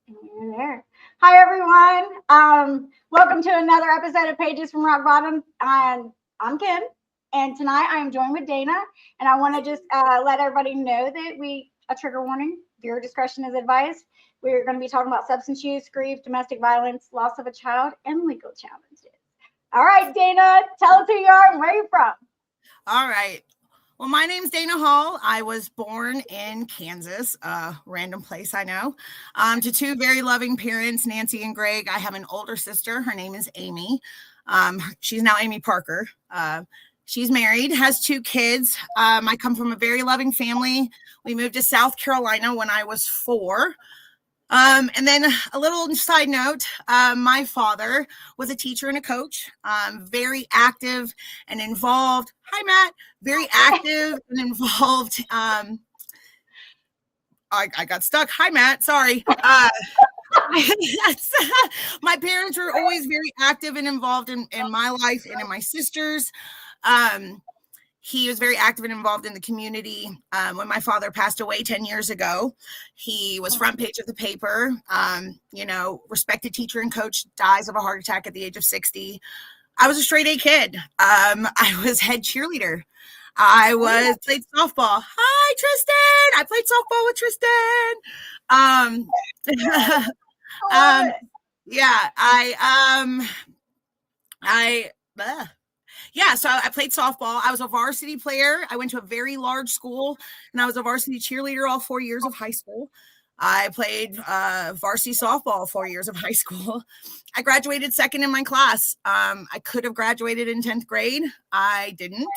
You're there. Hi, everyone. Welcome to another episode of Pages from Rock Bottom. I'm Kim, and tonight I am joined with Dana. And I want to just let everybody know that a trigger warning, viewer discretion is advised. We're going to be talking about substance use, grief, domestic violence, loss of a child, and legal challenges. All right, Dana, tell us who you are and where you're from. All right. Well, my name's Dana Hall. I was born in Kansas, a random place I know, to two very loving parents, Nancy and Greg. I have an older sister. Her name is Amy. She's now Amy Parker. She's married, has two kids. I come from a very loving family. We moved to South Carolina when I was 4. And then a little side note, my father was a teacher and a coach, very active and involved. Hi, Matt. Very active and involved. I got stuck. Hi, Matt. Sorry. My parents were always very active and involved in my life and in my sister's. He was very active and involved in the community. When my father passed away 10 years ago, he was front page of the paper. Respected teacher and coach, dies of a heart attack at the age of 60. I was a straight A kid. I was head cheerleader. I played softball. Hi, Tristan. I played softball with Tristan. So I played softball. I was a varsity player. I went to a very large school, and I was a varsity cheerleader all 4 years of high school. I played varsity softball 4 years of high school. I graduated second in my class. I could have graduated in 10th grade. I didn't.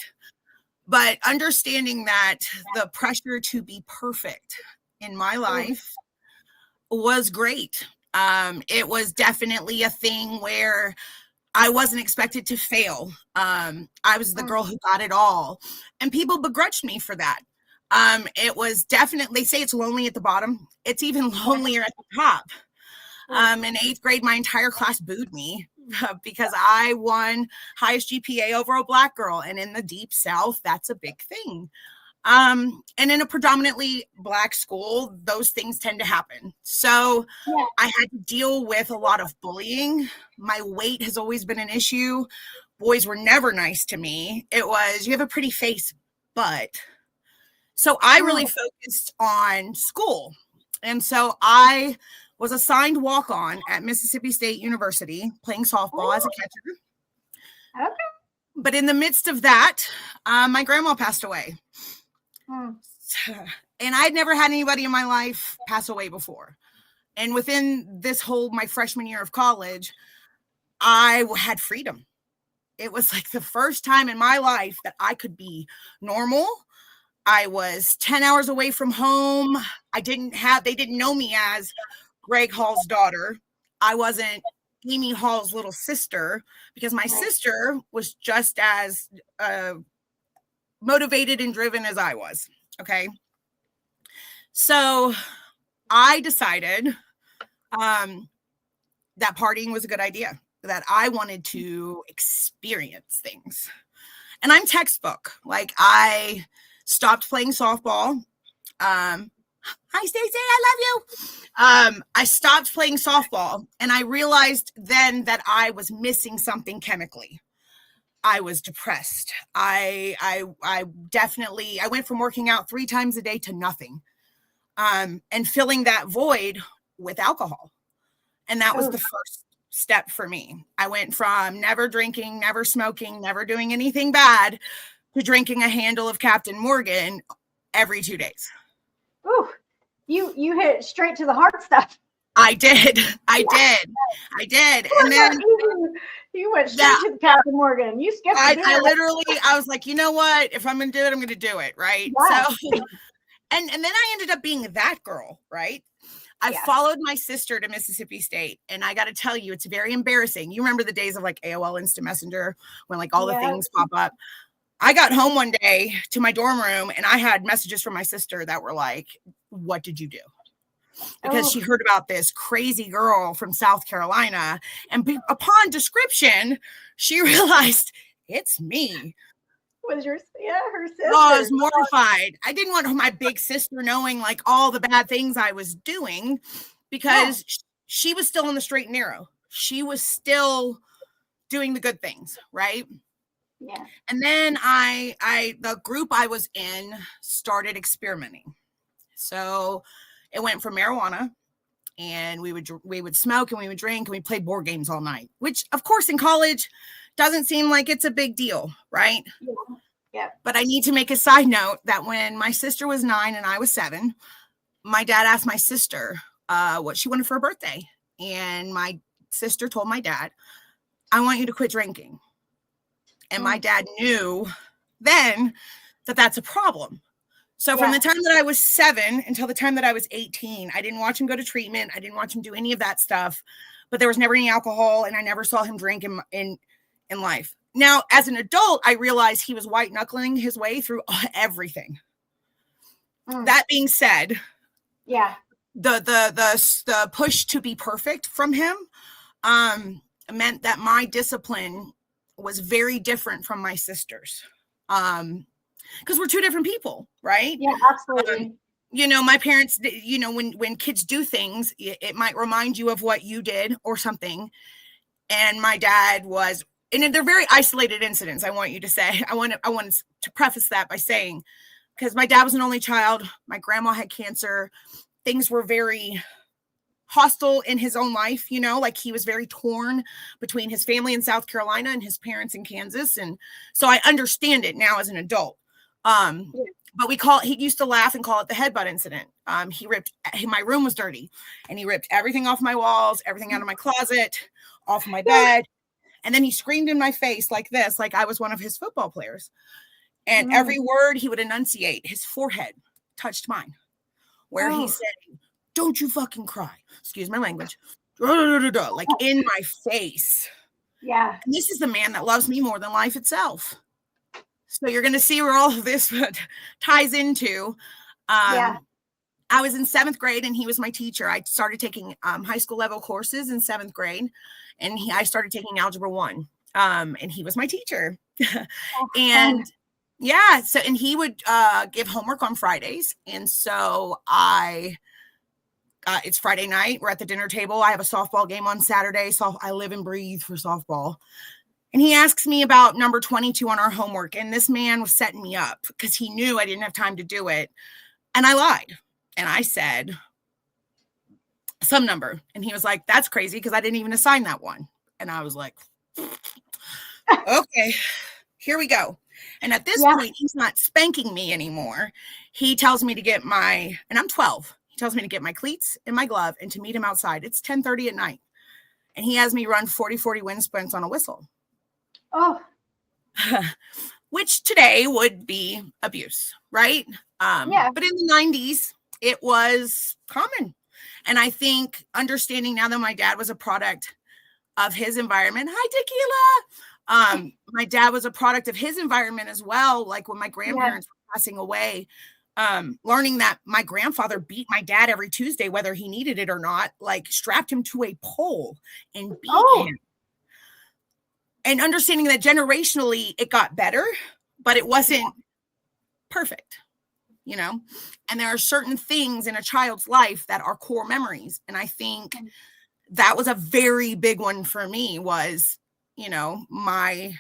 But understanding that the pressure to be perfect in my life was great. It was definitely a thing where I wasn't expected to fail. I was the girl who got it all. And people begrudged me for that. It was definitely, they say it's lonely at the bottom. It's even lonelier at the top. In 8th grade, my entire class booed me because I won highest GPA over a Black girl. And in the Deep South, that's a big thing. And in a predominantly Black school, those things tend to happen. So I had to deal with a lot of bullying. My weight has always been an issue. Boys were never nice to me. It was, you have a pretty face, but. So I really focused on school. And so I was assigned walk-on at Mississippi State University, playing softball as a catcher. Okay. But in the midst of that, my grandma passed away. And I'd never had anybody in my life pass away before. And within my freshman year of college, I had freedom. It was like the first time in my life that I could be normal. I was 10 hours away from home. They didn't know me as Greg Hall's daughter. I wasn't Amy Hall's little sister because my sister was just as motivated and driven as I was. Okay. So I decided that partying was a good idea, that I wanted to experience things. And I'm textbook. Like, I stopped playing softball. Hi, Stacey, I love you. I stopped playing softball, and I realized then that I was missing something chemically. I was depressed. I went from working out 3 times a day to nothing, and filling that void with alcohol. And that was the first step for me. I went from never drinking, never smoking, never doing anything bad to drinking a handle of Captain Morgan every 2 days. Ooh, you hit straight to the heart stuff. I did. And then you went straight to the Captain Morgan. You skipped. I was like, you know what? If I'm going to do it, I'm going to do it. Right. Yeah. So, and then I ended up being that girl. Right. I followed my sister to Mississippi State, and I got to tell you, it's very embarrassing. You remember the days of like AOL Instant Messenger when like all the things pop up. I got home one day to my dorm room, and I had messages from my sister that were like, what did you do? Because she heard about this crazy girl from South Carolina. And upon description, she realized it's me. Was her sister? Oh, I was mortified. I didn't want my big sister knowing like all the bad things I was doing. because she was still on the straight and narrow. She was still doing the good things, right? Yeah. And then the group I was in started experimenting. So it went from marijuana, and we would smoke and we would drink and we played board games all night, which of course in college doesn't seem like it's a big deal, right? Yeah. But I need to make a side note that when my sister was 9 and I was 7, my dad asked my sister what she wanted for her birthday. And my sister told my dad, I want you to quit drinking. And my dad knew then that that's a problem. So from the time that I was 7 until the time that I was 18, I didn't watch him go to treatment. I didn't watch him do any of that stuff, but there was never any alcohol, and I never saw him drink in life. Now, as an adult, I realized he was white knuckling his way through everything. That being said, the push to be perfect from him meant that my discipline was very different from my sister's. Because we're two different people, right? Yeah, absolutely. My parents, when kids do things, it might remind you of what you did or something. And my dad was, and they're very isolated incidents. I want you to say, I want to preface that by saying, because my dad was an only child, my grandma had cancer, things were very hostile in his own life, like he was very torn between his family in South Carolina and his parents in Kansas. And so I understand it now as an adult. But he used to laugh and call it the headbutt incident. My room was dirty and he ripped everything off my walls, everything out of my closet, off my bed. And then he screamed in my face like this, like I was one of his football players. And every word he would enunciate, his forehead touched mine, where he said, don't you fucking cry. Excuse my language. Like in my face. Yeah. And this is the man that loves me more than life itself. So you're going to see where all of this ties into. I was in 7th grade and he was my teacher. I started taking high school level courses in 7th grade, and I started taking Algebra 1. And he was my teacher. And and he would give homework on Fridays. And so it's Friday night. We're at the dinner table. I have a softball game on Saturday. So I live and breathe for softball. And he asks me about number 22 on our homework. And this man was setting me up because he knew I didn't have time to do it. And I lied. And I said some number. And he was like, that's crazy because I didn't even assign that one. And I was like, okay, here we go. And at this point, he's not spanking me anymore. He tells me to get and I'm 12. He tells me to get my cleats and my glove and to meet him outside. It's 10:30 at night. And he has me run 40-40 wind sprints on a whistle. Oh. Which today would be abuse, right? But in the 90s, it was common. And I think understanding now that my dad was a product of his environment. Hi, Tequila. My dad was a product of his environment as well. Like when my grandparents were passing away, learning that my grandfather beat my dad every Tuesday, whether he needed it or not, like strapped him to a pole and beat him. And understanding that generationally it got better, but it wasn't perfect, And there are certain things in a child's life that are core memories. And I think that was a very big one for me was, my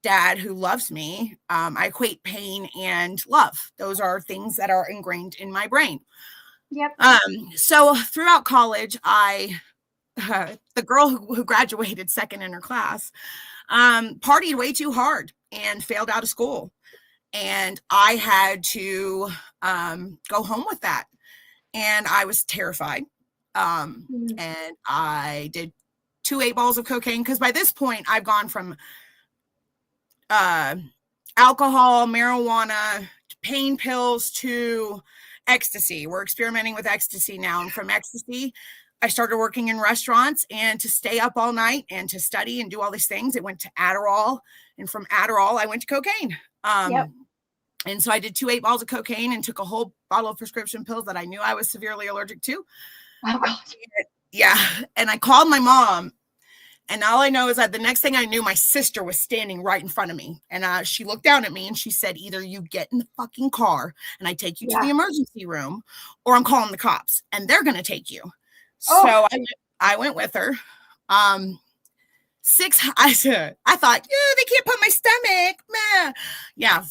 dad who loves me. I equate pain and love. Those are things that are ingrained in my brain. Yep. So throughout college, the girl who graduated second in her class, partied way too hard and failed out of school. And I had to go home with that. And I was terrified. And I did 2 8 balls of cocaine. Because by this point, I've gone from alcohol, marijuana, pain pills to ecstasy. We're experimenting with ecstasy now. And from ecstasy, I started working in restaurants, and to stay up all night and to study and do all these things, it went to Adderall. And from Adderall, I went to cocaine. And so I did 2 8 balls of cocaine and took a whole bottle of prescription pills that I knew I was severely allergic to. Oh, God. And I called my mom. And all I know is that the next thing I knew, my sister was standing right in front of me. And she looked down at me and she said, either you get in the fucking car and I take you to the emergency room, or I'm calling the cops and they're going to take you. So I went with her. I thought, yeah, they can't put my stomach. Meh. Yeah,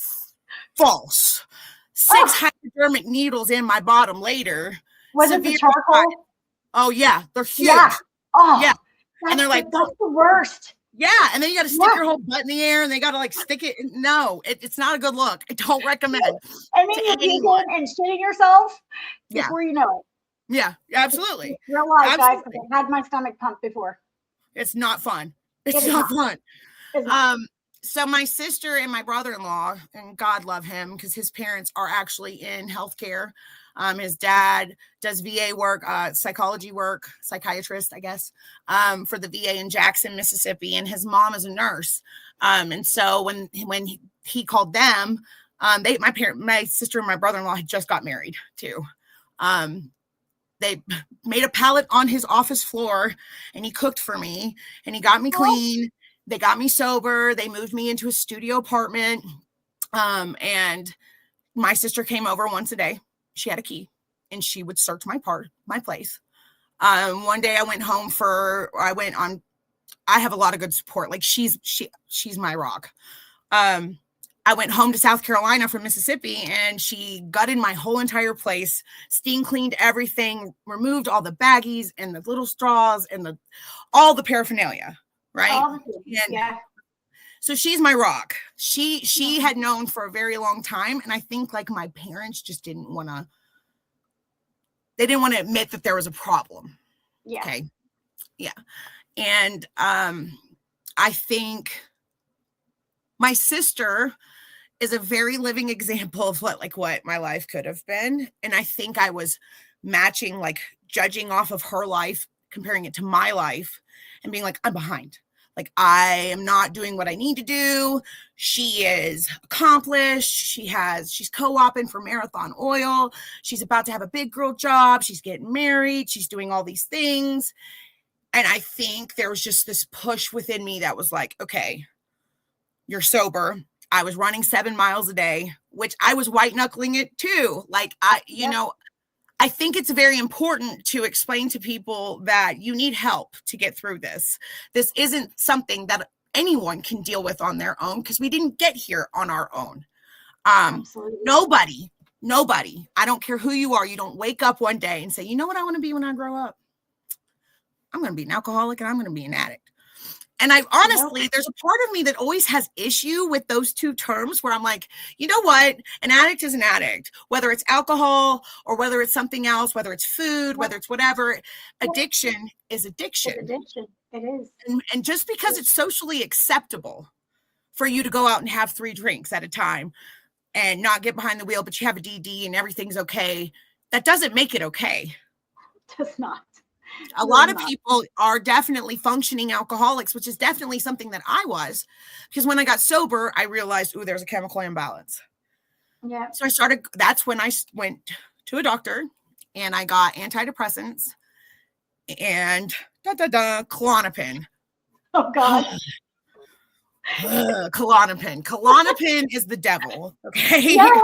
false. 6 hypodermic needles in my bottom later. Was it the charcoal? Oh yeah, they're huge. Yeah. Oh, yeah. And they're like, that's the worst. Yeah, and then you got to stick your whole butt in the air, and they got to like stick it. No, it's not a good look. I don't recommend. And then you're puking and shitting yourself before you know it. Yeah, absolutely. Real life, guys. I've had my stomach pumped before. It's not fun. It's not fun. It's not. So my sister and my brother-in-law, and God love him because his parents are actually in healthcare. His dad does VA work, psychology work, psychiatrist, I guess, for the VA in Jackson, Mississippi, and his mom is a nurse. And so when he called them, my sister and my brother-in-law had just got married too. They made a pallet on his office floor, and he cooked for me, and he got me clean. They got me sober. They moved me into a studio apartment. And my sister came over once a day. She had a key, and she would search my place. One day I went home I have a lot of good support. Like she's my rock. I went home to South Carolina from Mississippi, and she gutted my whole entire place, steam cleaned everything, removed all the baggies and the little straws and all the paraphernalia. Right. Yeah. So she's my rock. She had known for a very long time. And I think like my parents just didn't want to admit that there was a problem. Yeah. Okay. Yeah. And I think my sister is a very living example of what my life could have been. And I think I was matching, like judging off of her life, comparing it to my life and being like, I'm behind. Like, I am not doing what I need to do. She is accomplished. She's co-oping for Marathon Oil. She's about to have a big girl job. She's getting married. She's doing all these things. And I think there was just this push within me that was like, okay, you're sober. I was running 7 miles a day, which I was white knuckling it too. Like I think it's very important to explain to people that you need help to get through this. This isn't something that anyone can deal with on their own because we didn't get here on our own. Nobody, I don't care who you are. You don't wake up one day and say, you know what I want to be when I grow up? I'm going to be an alcoholic and I'm going to be an addict. And I honestly, there's a part of me that always has issue with those two terms where I'm like, you know what? An addict is an addict, whether it's alcohol or whether it's something else, whether it's food, whether it's whatever. Addiction is addiction. It's addiction. It is. And just because it's socially acceptable for you to go out and have 3 drinks at a time and not get behind the wheel, but you have a DD and everything's okay, that doesn't make it okay. It does not. A lot of people are definitely functioning alcoholics, which is definitely something that I was, because when I got sober, I realized, there's a chemical imbalance. Yeah. So that's when I went to a doctor and I got antidepressants and Klonopin. Oh God. Klonopin. Klonopin is the devil. Okay. Yes,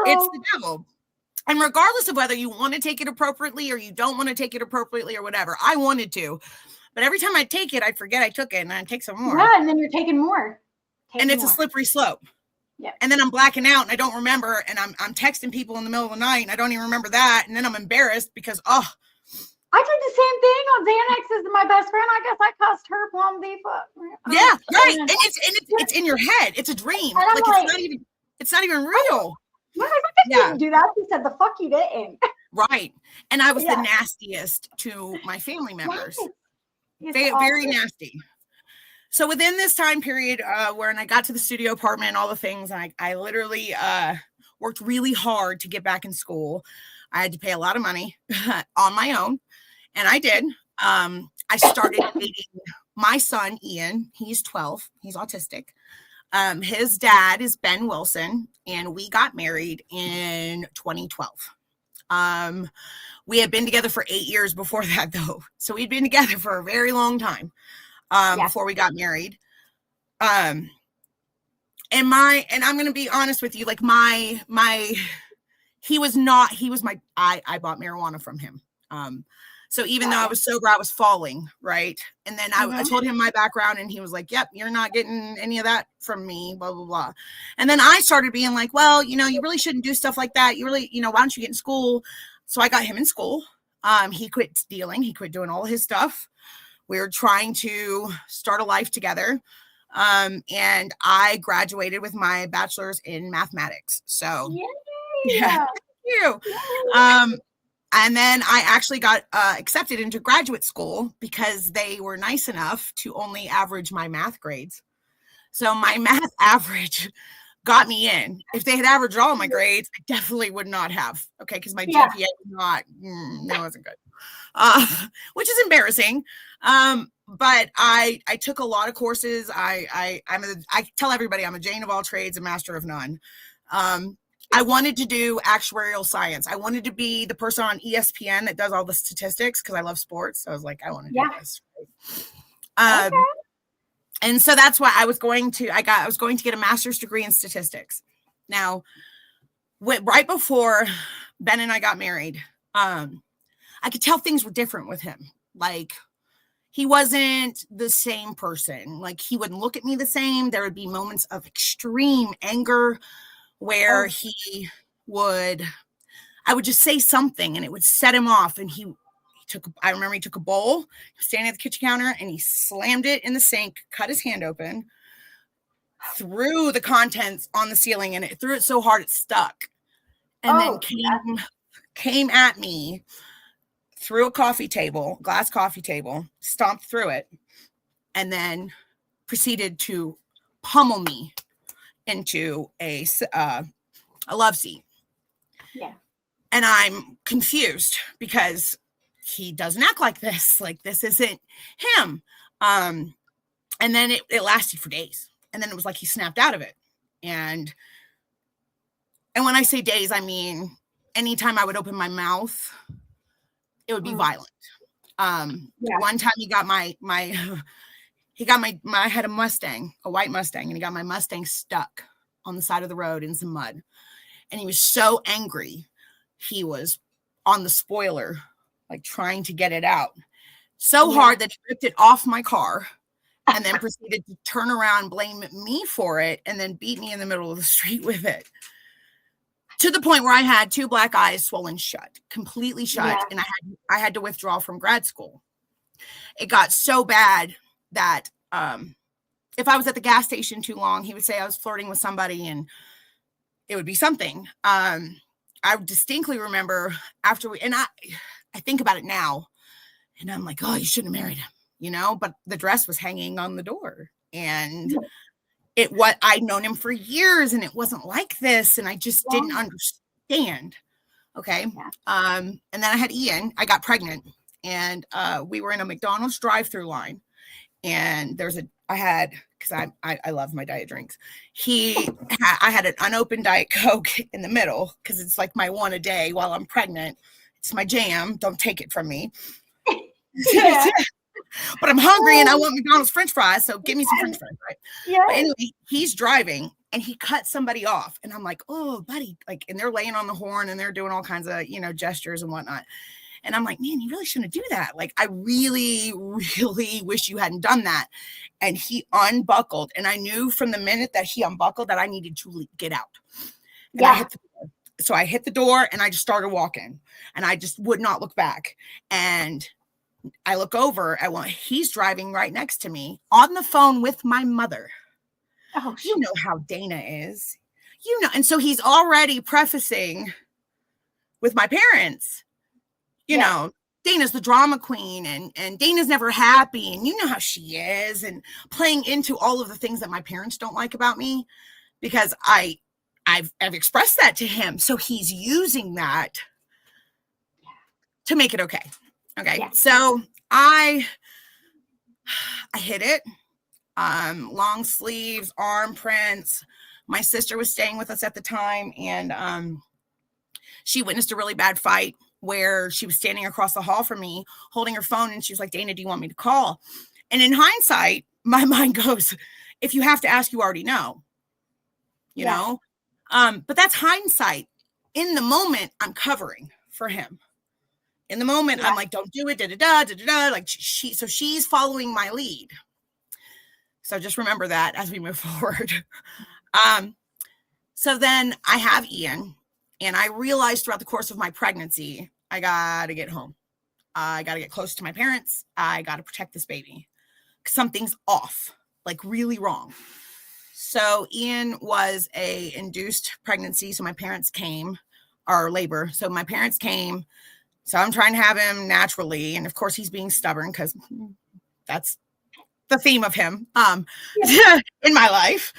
it's the devil. And regardless of whether you want to take it appropriately or you don't want to take it appropriately or whatever, I wanted to. But every time I take it, I forget I took it and I take some more. Yeah, and then you're taking more. And it's a slippery slope. Yeah. And then I'm blacking out and I don't remember. And I'm texting people in the middle of the night and I don't even remember that. And then I'm embarrassed because, I did the same thing on Xanax as my best friend. I guess I cussed her plum the fuck. Yeah, right. And it's in your head. It's a dream. Like it's not even real. I didn't do that. He said, the fuck you didn't. Right. And I was the nastiest to my family members. Very nasty. So within this time period, when I got to the studio apartment and all the things, I literally worked really hard to get back in school. I had to pay a lot of money on my own. And I did. I started dating my son, Ian. He's 12. He's autistic. His dad is Ben Wilson, and we got married in 2012. We had been together for 8 years before that, though. So we'd been together for a very long time before we got married. And I'm going to be honest with you, like I bought marijuana from him. So even though I was sober, I was falling, right? And then I told him my background, and he was like, yep, you're not getting any of that from me, blah, blah, blah. And then I started being like, well, you really shouldn't do stuff like that. You really, why don't you get in school? So I got him in school. He quit dealing. He quit doing all his stuff. We were trying to start a life together. And I graduated with my bachelor's in mathematics. So yeah, thank you. And then I actually got accepted into graduate school because they were nice enough to only average my math grades. So my math average got me in. If they had averaged all my grades, I definitely would not have. Okay, because my GPA was it wasn't good, which is embarrassing. But I took a lot of courses. I tell everybody I'm a Jane of all trades, a master of none. I wanted to do actuarial science. I wanted to be the person on ESPN that does all the statistics because I love sports. So I was like, I want to do this. And so that's why I was going to get a master's degree in statistics. Now, right before Ben and I got married, I could tell things were different with him. Like, he wasn't the same person. Like, he wouldn't look at me the same. There would be moments of extreme anger where I would just say something and it would set him off. And I remember he took a bowl, he was standing at the kitchen counter, and he slammed it in the sink, cut his hand open, threw the contents on the ceiling, and it threw it so hard it stuck. And then came at me through a glass coffee table, stomped through it, and then proceeded to pummel me into a love seat. Yeah. And I'm confused because he doesn't act like this. Like, this isn't him. And then it lasted for days. And then it was like he snapped out of it. And when I say days, I mean anytime I would open my mouth, it would be violent. One time he got I had a Mustang, a white Mustang, and he got my Mustang stuck on the side of the road in some mud. And he was so angry. He was on the spoiler, like trying to get it out so hard that he ripped it off my car and then proceeded to turn around, blame me for it, and then beat me in the middle of the street with it. To the point where I had 2 black eyes swollen shut, completely shut. And I had to withdraw from grad school. It got so bad that if I was at the gas station too long, he would say I was flirting with somebody, and it would be something. I distinctly remember after I think about it now, and I'm like, oh, you shouldn't have married him, but the dress was hanging on the door, and I'd known him for years, and it wasn't like this, and I just didn't understand. Okay. And then I had Ian. I got pregnant, and we were in a McDonald's drive-through line, and because I love my diet drinks. I had an unopened Diet Coke in the middle because it's like my one a day while I'm pregnant. It's my jam. Don't take it from me. But I'm hungry and I want McDonald's French fries, so give me some French fries, right? Yeah. But anyway, he's driving and he cut somebody off, and I'm like, oh, buddy, and they're laying on the horn and they're doing all kinds of gestures and whatnot. And I'm like, man, you really shouldn't do that. Like, I really, really wish you hadn't done that. And he unbuckled. And I knew from the minute that he unbuckled that I needed to get out. And I hit the door and I just started walking. And I just would not look back. And I look over at he's driving right next to me on the phone with my mother. Oh, you know how Dana is. And so he's already prefacing with my parents. Dana's the drama queen, and Dana's never happy, and you know how she is, and playing into all of the things that my parents don't like about me, because I've expressed that to him. So he's using that to make it okay. Okay. Yeah. So I hit it. Long sleeves, arm prints. My sister was staying with us at the time, and she witnessed a really bad fight where she was standing across the hall from me holding her phone, and she was like, Dana, do you want me to call? And in hindsight, my mind goes, if you have to ask, you already know, you know? But that's hindsight. In the moment, I'm covering for him. In the moment, I'm like, don't do it, da-da-da. Like so she's following my lead. So just remember that as we move forward. So then I have Ian, and I realized throughout the course of my pregnancy, I got to get home. I got to get close to my parents. I got to protect this baby. Something's off, like really wrong. So Ian was a induced pregnancy. So my parents came, or labor. So my parents came. So I'm trying to have him naturally. And of course he's being stubborn because that's the theme of him in my life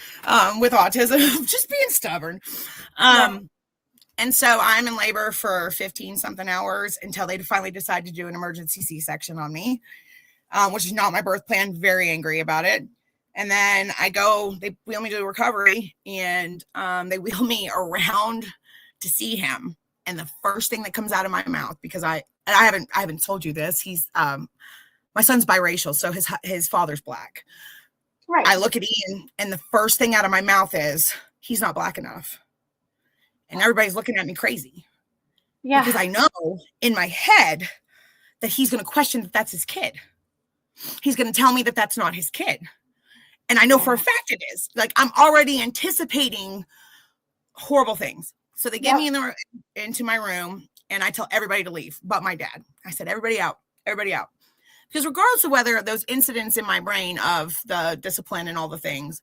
with autism, just being stubborn. And so I'm in labor for 15 something hours until they finally decide to do an emergency C-section on me, which is not my birth plan. Very angry about it. And then they wheel me to recovery, and they wheel me around to see him. And the first thing that comes out of my mouth, because I haven't told you this, he's my son's biracial, so his father's black. Right. I look at Ian, and the first thing out of my mouth is, he's not black enough. And everybody's looking at me crazy. Yeah. Because I know in my head that he's going to question that that's his kid. He's going to tell me that that's not his kid. And I know for a fact it is. Like, I'm already anticipating horrible things. So they get me into my room, and I tell everybody to leave but my dad. I said, everybody out. Because regardless of whether those incidents in my brain of the discipline and all the things,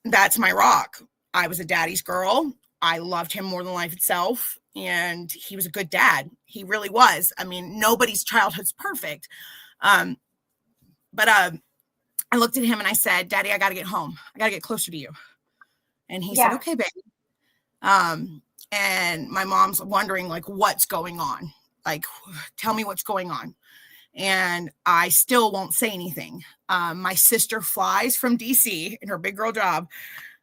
that's my rock. I was a daddy's girl. I loved him more than life itself. And he was a good dad. He really was. I mean, nobody's childhood's perfect. But I looked at him and I said, Daddy, I got to get home. I got to get closer to you. And he said, okay, baby. And my mom's wondering, like, what's going on? Like, tell me what's going on. And I still won't say anything. My sister flies from DC in her big girl job,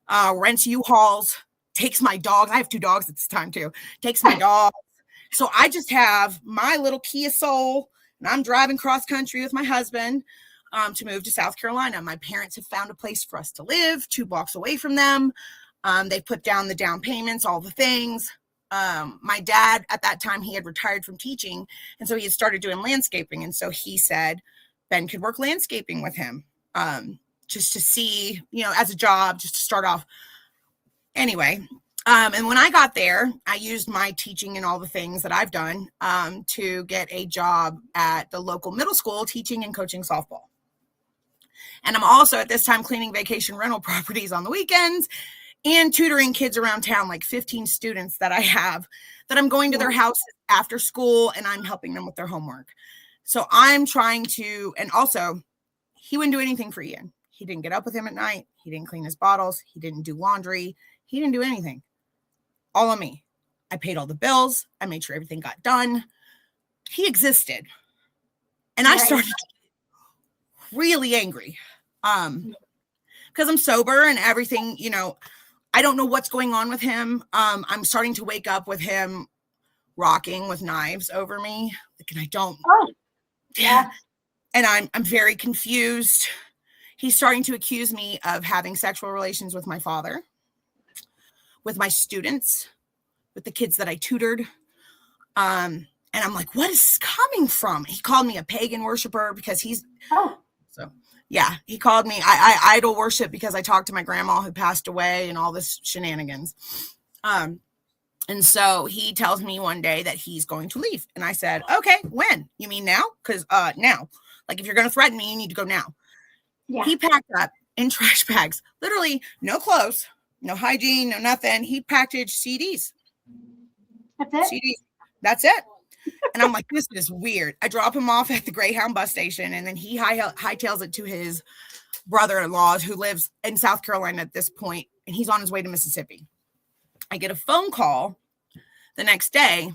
rents U-Hauls, takes my dogs. I have 2 dogs at this time too. Takes my dog. So I just have my little Kia Soul, and I'm driving cross country with my husband to move to South Carolina. My parents have found a place for us to live 2 blocks away from them. They put down the down payments, all the things. My dad at that time, he had retired from teaching, and so he had started doing landscaping. And so he said Ben could work landscaping with him, just to see, as a job, just to start off. Anyway, and when I got there, I used my teaching and all the things that I've done to get a job at the local middle school teaching and coaching softball. And I'm also at this time cleaning vacation rental properties on the weekends and tutoring kids around town, like 15 students that I have, that I'm going to their houses after school, and I'm helping them with their homework. So I'm trying to, and also he wouldn't do anything for Ian. He didn't get up with him at night. He didn't clean his bottles. He didn't do laundry. He didn't do anything. All on me. I paid all the bills. I made sure everything got done. He existed. And I started really angry. Because I'm sober and everything, I don't know what's going on with him. I'm starting to wake up with him rocking with knives over me. And I don't. Oh, yeah. And I'm very confused. He's starting to accuse me of having sexual relations with my father, with my students, with the kids that I tutored. And I'm like, what is this coming from? He called me a pagan worshiper because he called me, I idol worship because I talked to my grandma who passed away and all this shenanigans. And so he tells me one day that he's going to leave. And I said, okay, when? You mean now? Because now, like, if you're going to threaten me, you need to go now. Yeah. He packed up in trash bags, literally no clothes, no hygiene, no nothing. He packaged CDs. That's it? CDs. That's it. And I'm like, this is weird. I drop him off at the Greyhound bus station, and then he hightails it to his brother-in-law who lives in South Carolina at this point, and he's on his way to Mississippi. I get a phone call the next day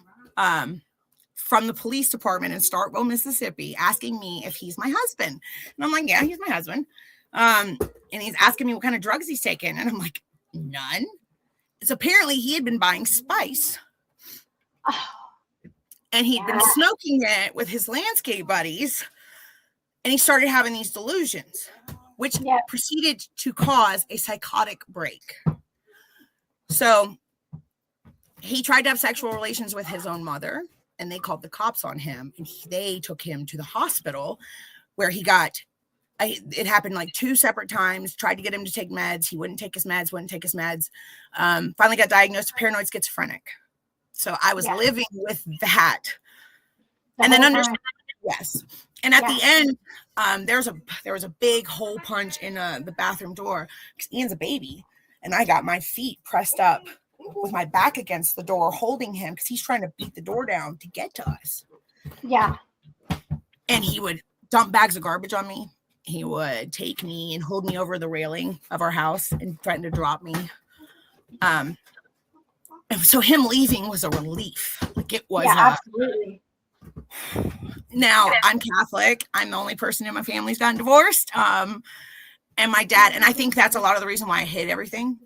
from the police department in Starkville, Mississippi, asking me if he's my husband. And I'm like, yeah, he's my husband. And he's asking me what kind of drugs he's taking. And I'm like, none. So apparently he had been buying spice. Oh. And he'd been smoking it with his landscape buddies. And he started having these delusions, which proceeded to cause a psychotic break. So he tried to have sexual relations with his own mother. and they called the cops on him, and they took him to the hospital where he got, it happened like 2 separate times, tried to get him to take meds. He wouldn't take his meds, finally got diagnosed paranoid schizophrenic. So I was living with that. And then understand, yes. And at the end, there was a big hole punch in the bathroom door because Ian's a baby, and I got my feet pressed up with my back against the door, holding him because he's trying to beat the door down to get to us. Yeah. And he would dump bags of garbage on me. He would take me and hold me over the railing of our house and threaten to drop me. And so him leaving was a relief. Like it was. Yeah, absolutely. Now I'm Catholic. I'm the only person in my family's gotten divorced. And my dad, and I think that's a lot of the reason why I hid everything.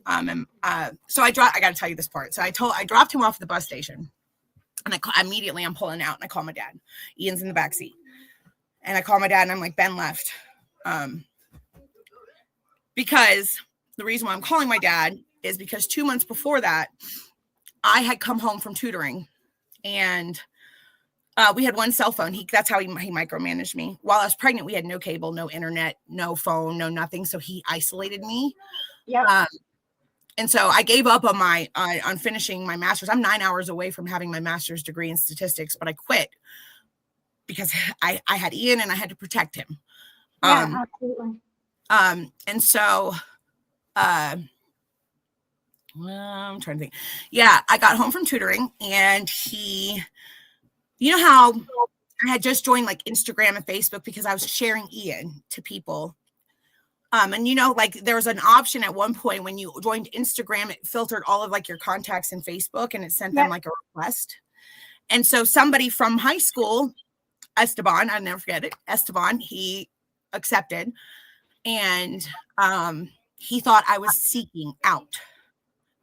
So I got to tell you this part. So I dropped him off at the bus station, and immediately I'm pulling out, and I call my dad. Ian's in the back seat, and I call my dad, and I'm like, Ben left. Because the reason why I'm calling my dad is because 2 months before that, I had come home from tutoring, and we had one cell phone. That's how he micromanaged me. While I was pregnant, we had no cable, no internet, no phone, no nothing. So he isolated me. Yeah. And so I gave up on finishing my master's. I'm 9 hours away from having my master's degree in statistics, but I quit because I had Ian and I had to protect him. Yeah, absolutely. And so, well, I'm trying to think. Yeah, I got home from tutoring, and you know how I had just joined like Instagram and Facebook because I was sharing Ian to people. And like there was an option at one point when you joined Instagram, it filtered all of like your contacts in Facebook, and it sent them like a request. And so somebody from high school, Esteban, I'll never forget it, Esteban, he accepted, and he thought I was seeking out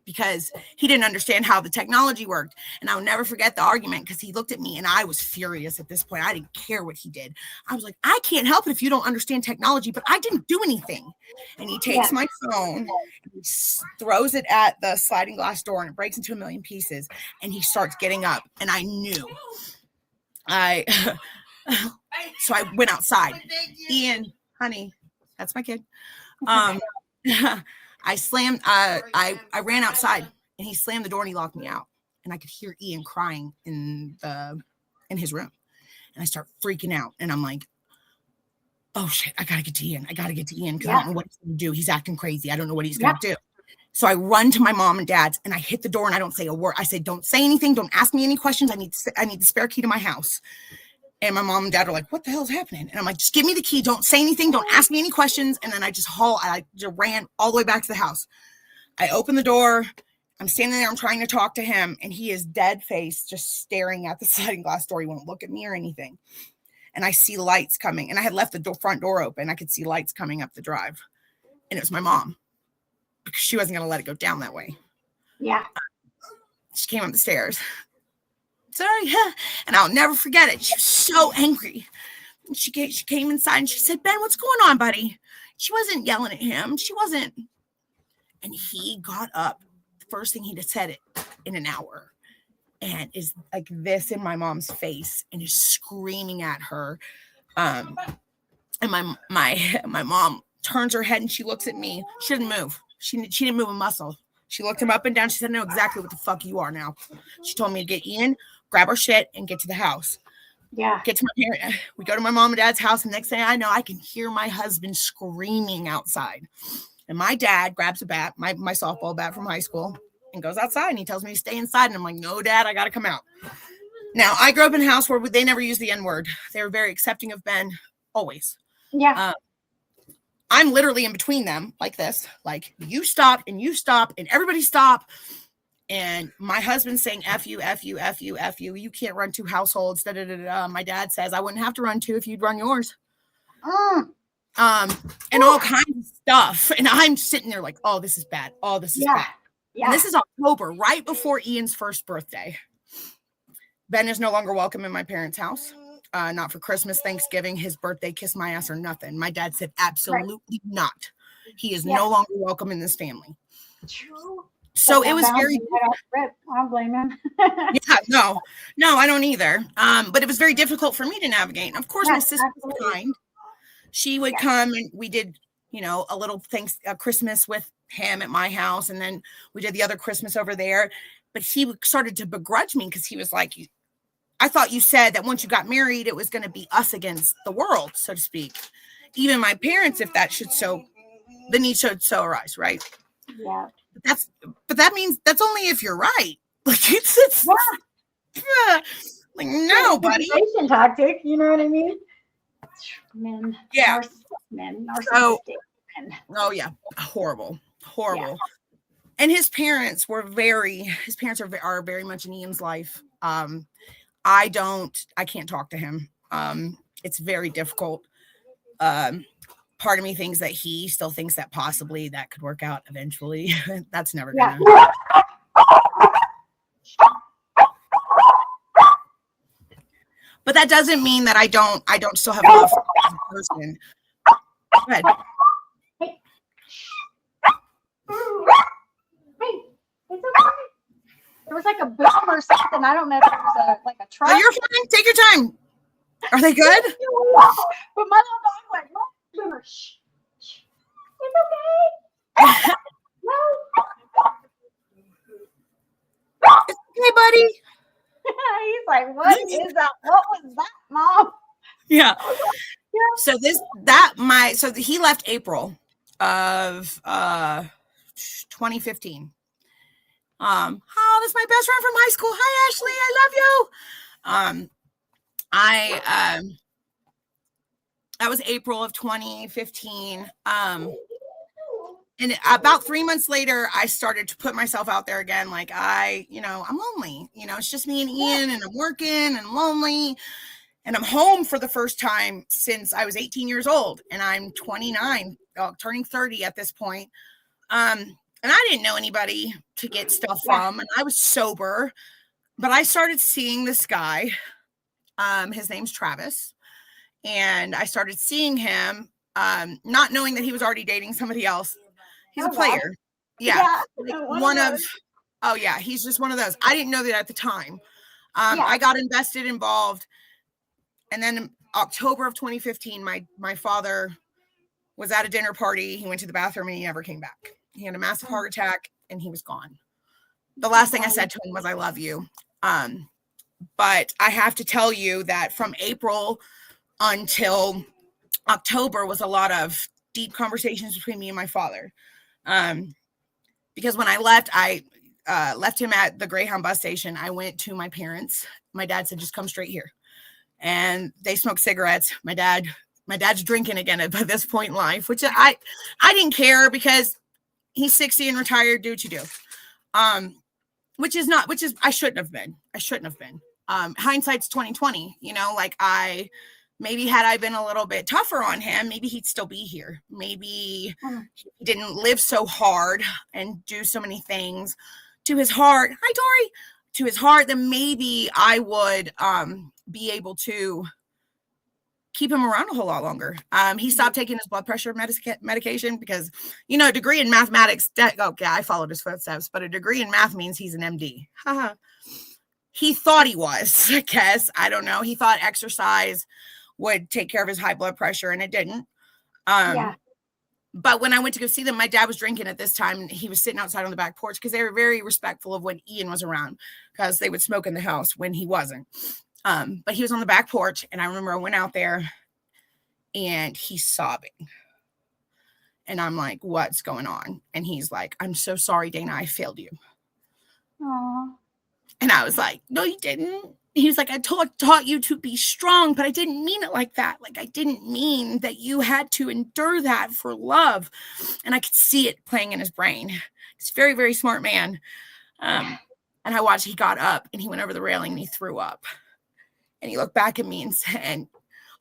because he didn't understand how the technology worked. And I'll never forget the argument because he looked at me, and I was furious at this point. I didn't care what he did. I was like, I can't help it if you don't understand technology, but I didn't do anything. And he takes my phone and he throws it at the sliding glass door, and it breaks into a million pieces, and he starts getting up, and I knew. So I went outside. Ian, honey, that's my kid. I slammed, I ran outside, and he slammed the door, and he locked me out, and I could hear Ian crying in his room, and I start freaking out, and I'm like, oh shit, I gotta get to Ian because I don't know what he's gonna do. He's acting crazy. I don't know what he's gonna do. So I run to my mom and dad's, and I hit the door, and I don't say a word. I say, don't say anything. Don't ask me any questions. I need the spare key to my house. And my mom and dad are like, what the hell is happening? And I'm like, just give me the key. Don't say anything. Don't ask me any questions. And then I just ran all the way back to the house. I open the door. I'm standing there. I'm trying to talk to him. And he is dead faced, just staring at the sliding glass door. He won't look at me or anything. And I see lights coming. And I had left the front door open. I could see lights coming up the drive. And it was my mom, because she wasn't going to let it go down that way. Yeah. She came up the stairs. Sorry, and I'll never forget it. She was so angry. And she came inside, and she said, Ben, what's going on, buddy? She wasn't yelling at him. She wasn't. And he got up. The first thing he just said it in an hour, and is like this in my mom's face, and is screaming at her. And my mom turns her head, and she looks at me. She didn't move. She didn't move a muscle. She looked him up and down. She said, I know exactly what the fuck you are now. She told me to get Ian, grab our shit, and get to the house. Yeah. Get to my parents. We go to my mom and dad's house, and next thing I know, I can hear my husband screaming outside. And my dad grabs a bat, my softball bat from high school, and goes outside, and he tells me to stay inside. And I'm like, no, Dad, I got to come out. Now, I grew up in a house where they never used the N-word. They were very accepting of Ben, always. Yeah. I'm literally in between them like this, like you stop and everybody stop. And my husband's saying, F you, F you, F you, F you. You can't run 2 households. Da, da, da, da. My dad says, I wouldn't have to run 2 if you'd run yours. And all kinds of stuff. And I'm sitting there like, oh, this is bad. Oh, this is bad. Yeah. And this is October, right before Ian's first birthday. Ben is no longer welcome in my parents' house. Not for Christmas, Thanksgiving, his birthday, kiss my ass or nothing. My dad said, absolutely not. He is no longer welcome in this family. True. So it was very, I don't blame him. yeah, no, I don't either. But it was very difficult for me to navigate. And of course, my sister was kind. She would come and we did, a little Christmas with him at my house. And then we did the other Christmas over there. But he started to begrudge me because he was like, I thought you said that once you got married, it was going to be us against the world, so to speak. Even my parents, if that should the need should so arise, right? Yeah. But that means that's only if you're right. Like it's like, no, buddy. Tactic, you know what I mean? Men. Yeah. Narcissistic men. Oh yeah, horrible. Yeah. And his parents are very much in Ian's life. I can't talk to him. It's very difficult. Part of me thinks that he still thinks that possibly that could work out eventually. That's never gonna. But that doesn't mean that I don't still have love for the person. Go ahead. Hey, it's okay. There was like a boom or something. I don't know if it was a truck. Oh, you're fine. Take your time. Are they good? But my little dog went, boomer. Shh. It's okay. No. It's okay, buddy. He's like, what is that? What was that, Mom? Yeah. So he left April of 2015. Oh, that's my best friend from high school. Hi, Ashley. I love you. That was April of 2015. And about 3 months later, I started to put myself out there again. Like I'm lonely, it's just me and Ian and I'm working and lonely and I'm home for the first time since I was 18 years old and I'm 29, turning 30 at this point. And I didn't know anybody to get stuff from and I was sober, but I started seeing this guy. His name's Travis. And I started seeing him, not knowing that he was already dating somebody else. He's a player. Yeah. He's just one of those. I didn't know that at the time. I got involved. And then in October of 2015, my father was at a dinner party. He went to the bathroom and he never came back. He had a massive heart attack and he was gone. The last thing I said to him was, I love you. But I have to tell you that from April until October was a lot of deep conversations between me and my father. Because when I left him at the Greyhound bus station. I went to my parents. My dad said, just come straight here. And they smoked cigarettes. My dad's drinking again by this point in life, which I didn't care because he's 60 and retired. Do what you do. I shouldn't have been. Hindsight's 2020, maybe had I been a little bit tougher on him, maybe he'd still be here. Maybe he didn't live so hard and do so many things to his heart. Hi, Tori. To his heart, then maybe I would be able to keep him around a whole lot longer. He stopped taking his blood pressure medication because, a degree in mathematics. I followed his footsteps, but a degree in math means he's an MD. He thought he was, I guess. I don't know. He thought exercise would take care of his high blood pressure, and it didn't. But when I went to go see them, my dad was drinking at this time, and he was sitting outside on the back porch because they were very respectful of when Ian was around because they would smoke in the house when he wasn't. But he was on the back porch, and I remember I went out there, and he's sobbing. And I'm like, what's going on? And he's like, I'm so sorry, Dana, I failed you. Aww. And I was like, no, you didn't. He was like, I taught you to be strong, but I didn't mean it like that. Like, I didn't mean that you had to endure that for love. And I could see it playing in his brain. He's a very, very smart man. And I watched, he got up and he went over the railing and he threw up. And he looked back at me and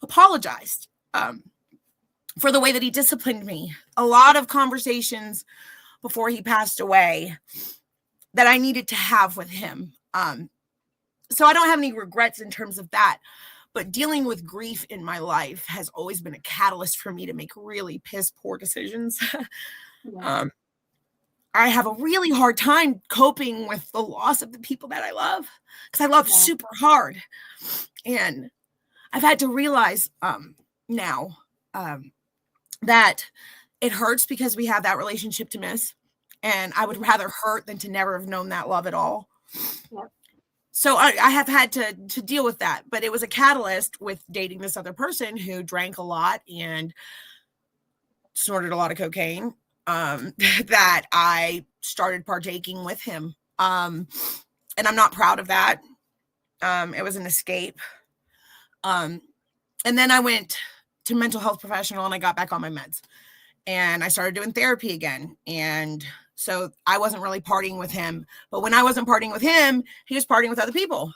apologized for the way that he disciplined me. A lot of conversations before he passed away that I needed to have with him. So I don't have any regrets in terms of that, but dealing with grief in my life has always been a catalyst for me to make really piss poor decisions. I have a really hard time coping with the loss of the people that I love, because I love super hard. And I've had to realize now that it hurts because we have that relationship to miss. And I would rather hurt than to never have known that love at all. Yep. So I have had to deal with that. But it was a catalyst with dating this other person who drank a lot and snorted a lot of cocaine, that I started partaking with him. And I'm not proud of that. It was an escape. And then I went to mental health professional and I got back on my meds and I started doing therapy again. And so I wasn't really partying with him, but when I wasn't partying with him, he was partying with other people.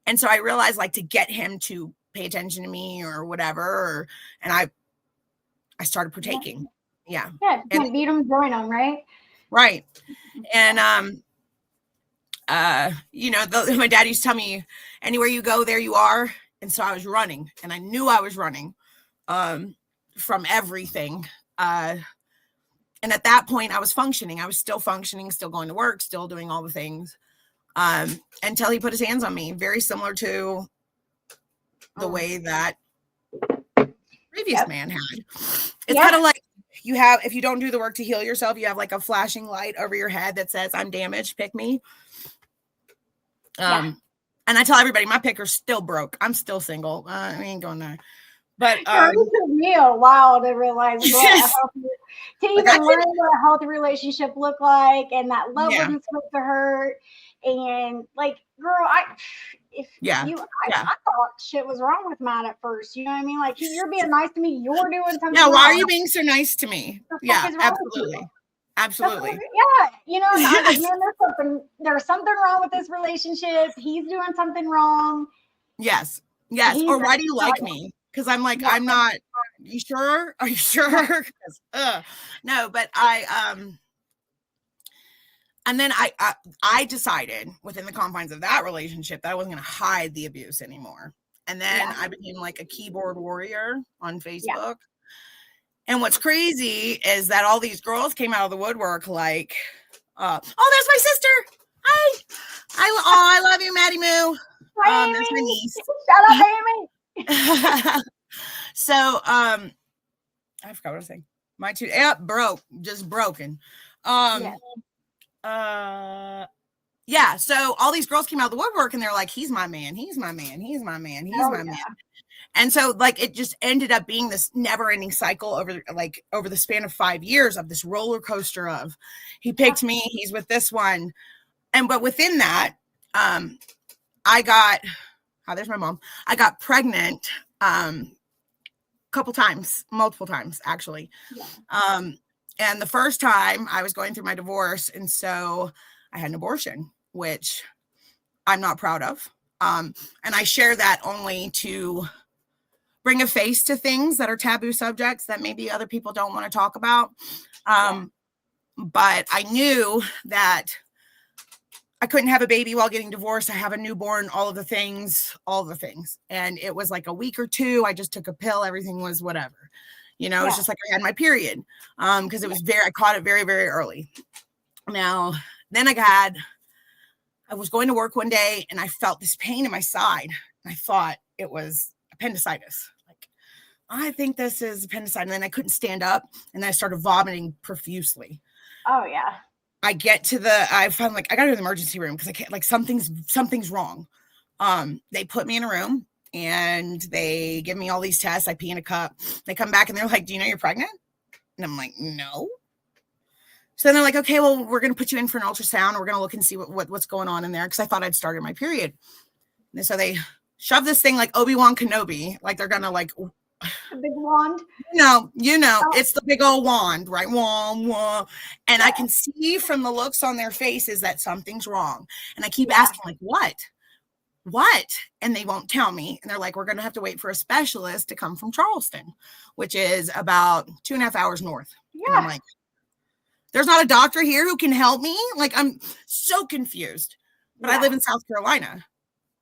And so I realized, like, to get him to pay attention to me or whatever, and I started partaking. Yeah. Yeah. You can't beat them, join them, right? Right. And, my dad used to tell me, anywhere you go, there you are. And so I was running, and I knew I was running from everything. And at that point I was functioning. I was still functioning, still going to work, still doing all the things, until he put his hands on me, very similar to the way that previous man had. It's kind of like if you don't do the work to heal yourself, you have like a flashing light over your head that says, I'm damaged, pick me. And I tell everybody my picker's still broke. I'm still single. I ain't going there. But it took me a while to realize to even learn what a healthy relationship looked like, and that love wasn't supposed to hurt. And like, girl, I thought shit was wrong with Matt at first. You know what I mean? Like, you're being nice to me. You're doing something. Yeah, why wrong. are you being so nice to me? Yeah, absolutely. Absolutely. Yeah. You know, and I was like, man, there's something wrong with this relationship. He's doing something wrong. Yes. Or why do you like me? Because I'm like, I'm not. You sure? Are you sure? No, but and then I decided within the confines of that relationship that I wasn't going to hide the abuse anymore. And then I became like a keyboard warrior on Facebook. Yeah. And what's crazy is that all these girls came out of the woodwork like, oh, there's my sister. Hi. I love you, Maddie Moo. Hi, there's my niece. Shut up, Amy. So, I forgot what I was saying. My two, just broken. So all these girls came out of the woodwork and they're like, he's my man. He's my man. He's my man. He's my man. And so, like, it just ended up being this never-ending cycle over the span of 5 years of this roller coaster of, he picked me, he's with this one. But within that, there's my mom. I got pregnant multiple times, actually. Yeah. And the first time I was going through my divorce, and so I had an abortion, which I'm not proud of. And I share that only to bring a face to things that are taboo subjects that maybe other people don't want to talk about. But I knew that I couldn't have a baby while getting divorced. I have a newborn, all the things. And it was like a week or two. I just took a pill. Everything was whatever. You know, it's just like I had my period. Because it was I caught it very, very early. Now, then I was going to work one day and I felt this pain in my side. I thought it was appendicitis. Like, I think this is appendicitis. And then I couldn't stand up and then I started vomiting profusely. Oh, yeah. I found like, I got to the emergency room because I can't, like, something's wrong. They put me in a room and they give me all these tests. I pee in a cup. They come back and they're like, do you know you're pregnant? And I'm like, no. So then they're like, okay, well, we're going to put you in for an ultrasound. We're going to look and see what's going on in there. Cause I thought I'd started my period. And so they shove this thing like Obi-Wan Kenobi, like they're going to like, a big wand. It's the big old wand, right? Wah. And I can see from the looks on their faces that something's wrong. And I keep asking, like, what? And they won't tell me. And they're like, we're going to have to wait for a specialist to come from Charleston, which is about 2.5 hours north. Yeah. And I'm like, there's not a doctor here who can help me. Like, I'm so confused. But I live in South Carolina,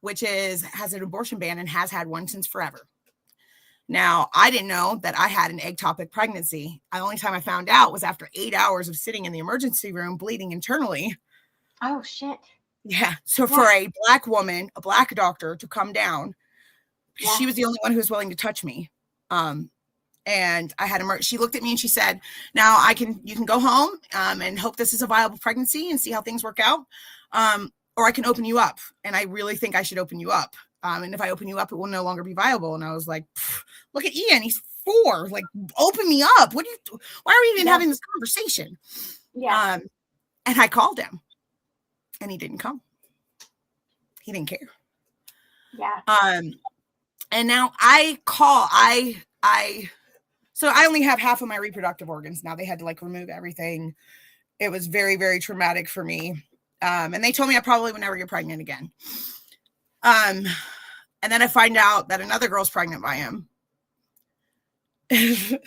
which has an abortion ban and has had one since forever. Now, I didn't know that I had an ectopic pregnancy. The only time I found out was after 8 hours of sitting in the emergency room bleeding internally. Oh, shit. Yeah. So for a Black woman, a Black doctor to come down, she was the only one who was willing to touch me. And I had she looked at me and she said, now you can go home and hope this is a viable pregnancy and see how things work out. Or I can open you up. And I really think I should open you up. And if I open you up, it will no longer be viable. And I was like, look at Ian. He's 4. Like, open me up. Why are we even having this conversation? Yeah. And I called him and he didn't come. He didn't care. Yeah. And now so I only have half of my reproductive organs now. They had to like remove everything. It was very, very traumatic for me. And they told me I probably would never get pregnant again. And then I find out that another girl's pregnant by him. And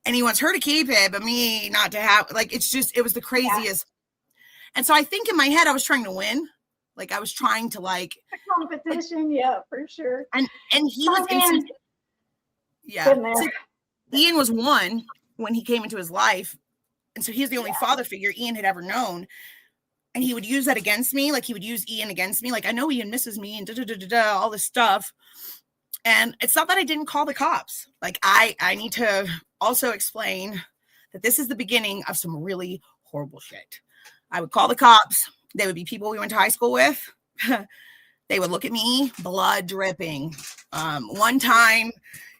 he wants her to keep it, but me not to have, like, it was the craziest. Yeah. And so I think in my head, I was trying to win. Like I was trying to like a competition. Yeah, for sure. And he was, yeah. So Ian was 1 when he came into his life. And so he's the only father figure Ian had ever known. And he would use that against me. Like he would use Ian against me. Like, I know Ian misses me and all this stuff. And it's not that I didn't call the cops. Like I need to also explain that this is the beginning of some really horrible shit. I would call the cops. They would be people we went to high school with. They would look at me, blood dripping. One time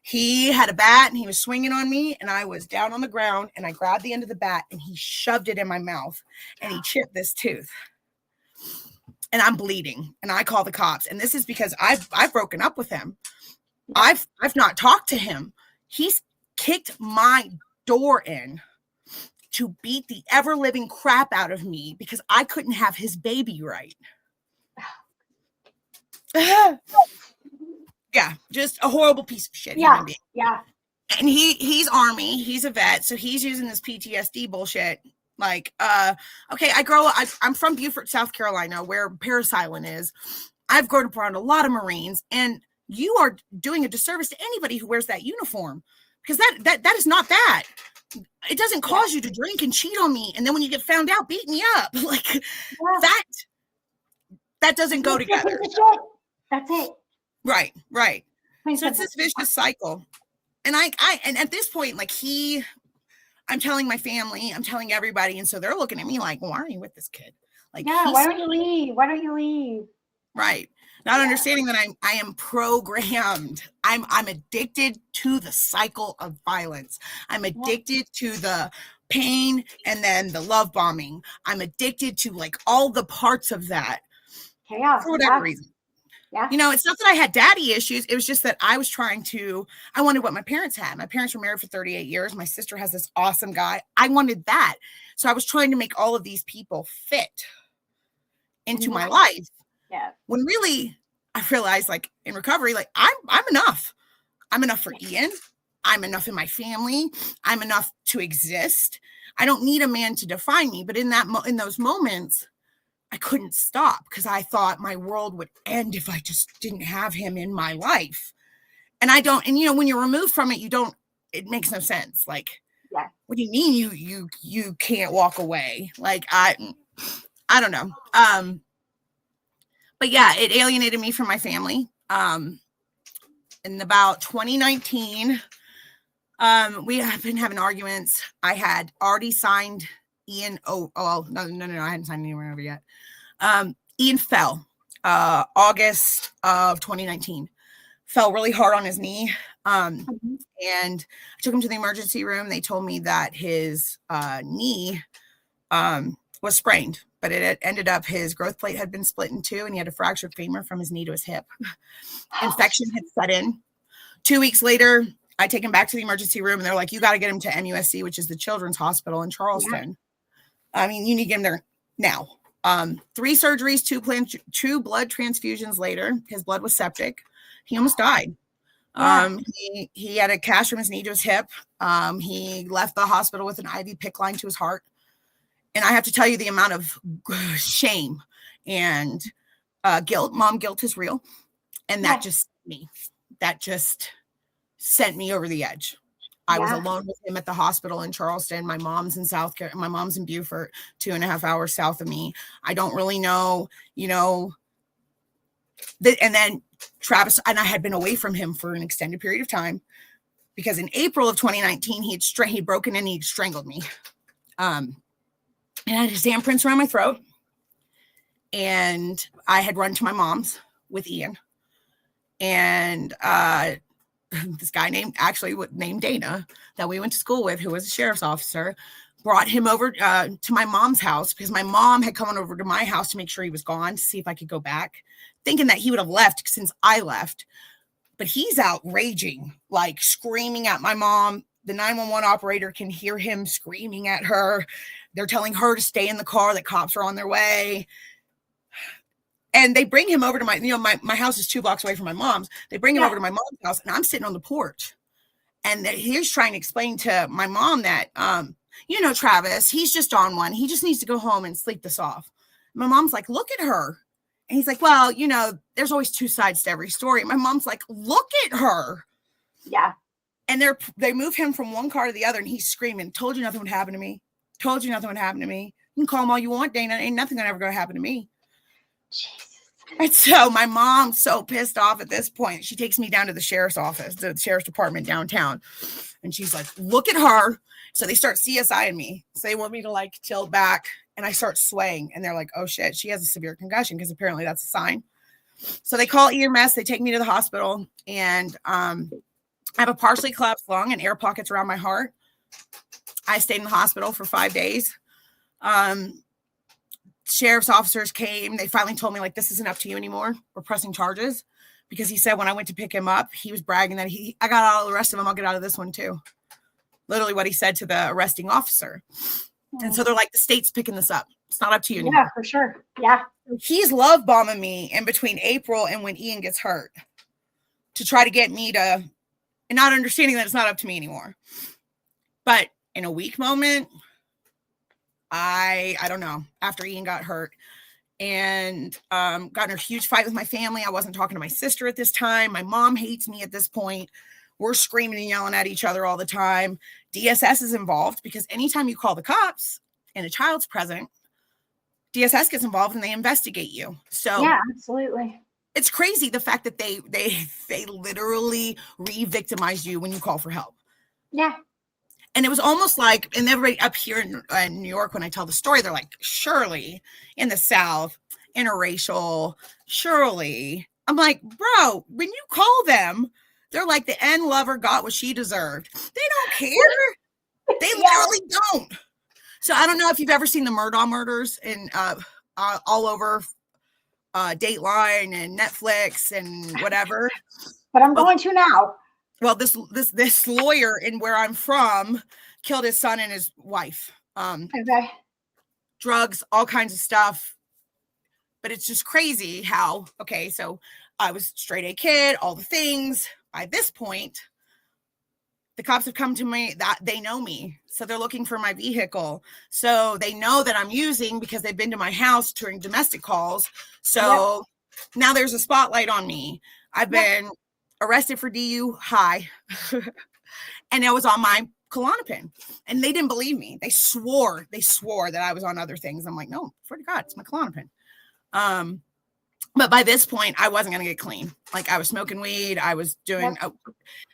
he had a bat and he was swinging on me and I was down on the ground and I grabbed the end of the bat and he shoved it in my mouth and he chipped this tooth and I'm bleeding and I call the cops. And this is because I've broken up with him. I've not talked to him. He's kicked my door in to beat the ever living crap out of me because I couldn't have his baby right. Yeah, just a horrible piece of shit. Yeah, yeah. And he's Army. He's a vet, so he's using this PTSD bullshit. Like, okay, I'm from Beaufort, South Carolina, where Parasailing is. I've grown up around a lot of Marines, and you are doing a disservice to anybody who wears that uniform because that is not that. It doesn't cause you to drink and cheat on me, and then when you get found out, beat me up. Like that doesn't go together. That's it. Right. So it's this vicious cycle. And and at this point, like I'm telling my family, I'm telling everybody. And so they're looking at me like, why are you with this kid? Like, why don't you leave? Right. Not understanding that I am programmed. I'm addicted to the cycle of violence. I'm addicted to the pain and then the love bombing. I'm addicted to like all the parts of that. Chaos. For whatever reason. Yeah. You know, it's not that I had daddy issues. It was just that I wanted what my parents had. My parents were married for 38 years. My sister has this awesome guy. I wanted that. So I was trying to make all of these people fit into my life. Yeah. When really I realized like in recovery, like I'm enough. I'm enough for Ian. I'm enough in my family. I'm enough to exist. I don't need a man to define me. But in those moments, I couldn't stop because I thought my world would end if I just didn't have him in my life. And I don't, and you know, when you're removed from it, it makes no sense. Like, what do you mean you can't walk away? Like, I don't know. But yeah, it alienated me from my family. In about 2019, we have been having arguments. I had already signed Ian. No, I hadn't signed anyone over yet. Ian fell August of 2019. Fell really hard on his knee. And I took him to the emergency room. They told me that his knee was sprained, but it ended up his growth plate had been split in two and he had a fractured femur from his knee to his hip. Infection had set in. 2 weeks later, I take him back to the emergency room and they're like, you got to get him to MUSC, which is the Children's Hospital in Charleston. Yeah. I mean, you need to get him there now. 3 surgeries, 2 blood transfusions later, his blood was septic. He almost died. He had a cast from his knee to his hip. He left the hospital with an IV PICC line to his heart. And I have to tell you the amount of shame and guilt. Mom guilt is real. And that just me. that just sent me over the edge. I was Yeah. alone with him at the hospital in Charleston. My mom's in South Carolina. My mom's in Beaufort, 2.5 hours south of me. I don't really know, and then Travis and I had been away from him for an extended period of time because in April of 2019, he'd broken in and he'd strangled me. And I had his handprints around my throat. And I had run to my mom's with Ian. And this guy named Dana that we went to school with, who was a sheriff's officer, brought him over to my mom's house because my mom had come on over to my house to make sure he was gone, to see if I could go back, thinking that he would have left since I left. But he's out raging, like screaming at my mom. The 911 operator can hear him screaming at her. They're telling her to stay in the car, that cops are on their way. And they bring him over to my house is 2 blocks away from my mom's. They bring him over to my mom's house, and I'm sitting on the porch. And he's trying to explain to my mom that, Travis, he's just on one. He just needs to go home and sleep this off. My mom's like, look at her. And he's like, well, there's always 2 sides to every story. My mom's like, look at her. Yeah. And they move him from one car to the other, and he's screaming, told you nothing would happen to me. Told you nothing would happen to me. You can call him all you want, Dana. Ain't nothing ever going to happen to me. Jesus. And so my mom's so pissed off at this point. She takes me down to the sheriff's office, the sheriff's department downtown. And she's like, look at her. So they start CSIing me. So they want me to like tilt back, and I start swaying. And they're like, oh shit, she has a severe concussion, because apparently that's a sign. So they call EMS. They take me to the hospital, and I have a partially collapsed lung and air pockets around my heart. I stayed in the hospital for 5 days. Sheriff's officers came. They finally told me, like, this isn't up to you anymore. We're pressing charges, because he said when I went to pick him up, he was bragging that I got out of the rest of them. I'll get out of this one too. Literally what he said to the arresting officer. And so they're like, the state's picking this up. It's not up to you anymore. Yeah, for sure. Yeah. He's love bombing me in between April and when Ian gets hurt to try to get me to, and not understanding that it's not up to me anymore. But in a weak moment, I don't know, after Ian got hurt and got in a huge fight with my family. I wasn't talking to my sister at this time. My mom hates me at this point. We're screaming and yelling at each other all the time. DSS is involved, because anytime you call the cops and a child's present, DSS gets involved and they investigate you. So yeah, absolutely. It's crazy, the fact that they literally re-victimize you when you call for help. Yeah. And it was almost like, and everybody up here in New York, when I tell the story, they're like, surely in the South, interracial, surely. I'm like, bro, when you call them, they're like, the N lover got what she deserved. They don't care. They literally don't. So I don't know if you've ever seen the Murdaugh murders in all over Dateline and Netflix and whatever. But I'm going to now. Well, this lawyer in where I'm from killed his son and his wife. Okay. Drugs, all kinds of stuff. But it's just crazy how, okay, so I was straight A kid, all the things. By this point, the cops have come to me, that they know me. So they're looking for my vehicle. So they know that I'm using, because they've been to my house during domestic calls. So now there's a spotlight on me. I've been arrested for DUI. And it was on my Klonopin. And they didn't believe me. They swore that I was on other things. I'm like, no, swear to God, it's my Klonopin. But by this point, I wasn't going to get clean. Like, I was smoking weed. I was doing,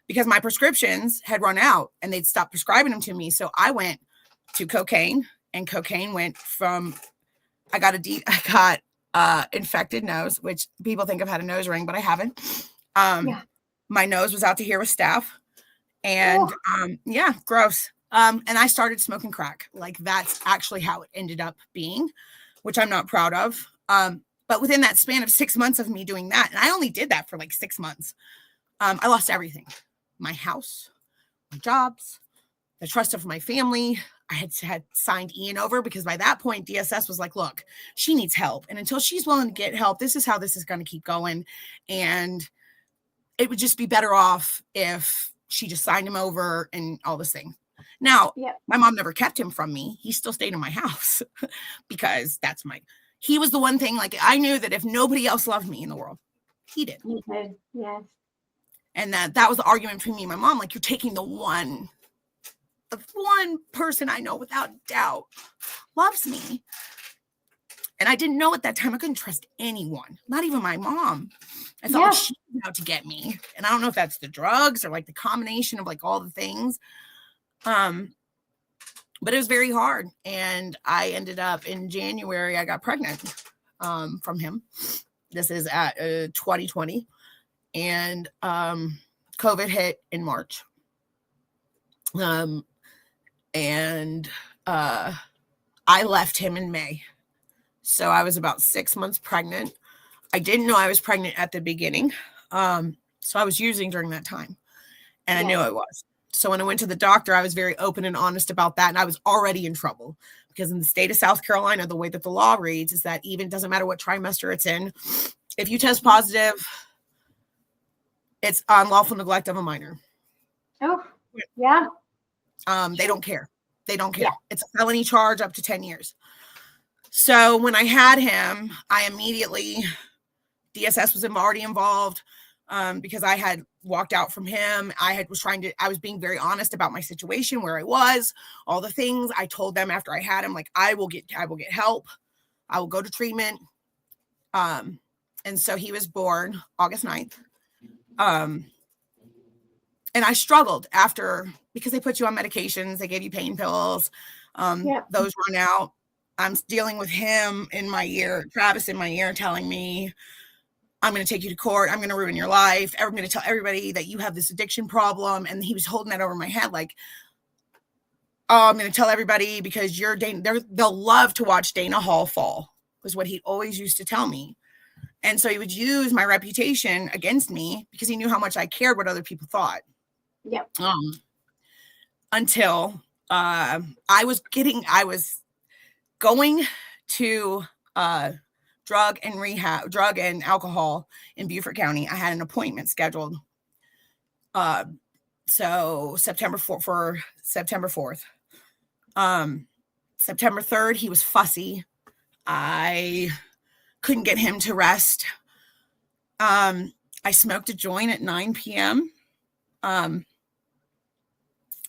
because my prescriptions had run out and they'd stopped prescribing them to me. So I went to cocaine, and cocaine went from, I got infected nose, which people think I've had a nose ring, but I haven't. My nose was out to here with staph, and gross. And I started smoking crack. Like, that's actually how it ended up being, which I'm not proud of. But within that span of 6 months of me doing that, and I only did that for like 6 months, I lost everything. My house, my jobs, the trust of my family. I had signed Ian over, because by that point, DSS was like, look, she needs help. And until she's willing to get help, this is how this is going to keep going. And it would just be better off if she just signed him over and all this thing. Now, my mom never kept him from me. He still stayed in my house because he was the one thing, like, I knew that if nobody else loved me in the world, he did. You did, yes. And that was the argument between me and my mom. Like, you're taking the one person I know without doubt loves me. And I didn't know at that time. I couldn't trust anyone, not even my mom. I thought, like, she was out to get me. And I don't know if that's the drugs or like the combination of like all the things. But it was very hard. And I ended up in January, I got pregnant from him. This is at 2020. And COVID hit in March. And I left him in May. So I was about 6 months pregnant. I didn't know I was pregnant at the beginning. So I was using during that time. And I knew I was. So when I went to the doctor, I was very open and honest about that. And I was already in trouble because in the state of South Carolina, the way that the law reads is that even doesn't matter what trimester it's in. If you test positive, it's unlawful neglect of a minor. Oh, yeah. They don't care. They don't care. Yeah. It's a felony charge up to 10 years. So when I had him, I immediately, DSS was already involved because I had walked out from him. I was being very honest about my situation, where I was, all the things. I told them after I had him, like, I will get help. I will go to treatment. And so he was born August 9th. And I struggled after, because they put you on medications, they gave you pain pills. Those run out. I'm dealing with him in my ear, Travis in my ear, telling me, I'm going to take you to court. I'm going to ruin your life. I'm going to tell everybody that you have this addiction problem. And he was holding that over my head. Like, oh, I'm going to tell everybody because you're Dana. They'll love to watch Dana Hall fall, was what he always used to tell me. And so he would use my reputation against me because he knew how much I cared what other people thought. Yep. Until I was going to drug and alcohol in Beaufort County. I had an appointment scheduled. So September 4th. September 3rd, he was fussy. I couldn't get him to rest. I smoked a joint at 9 p.m. And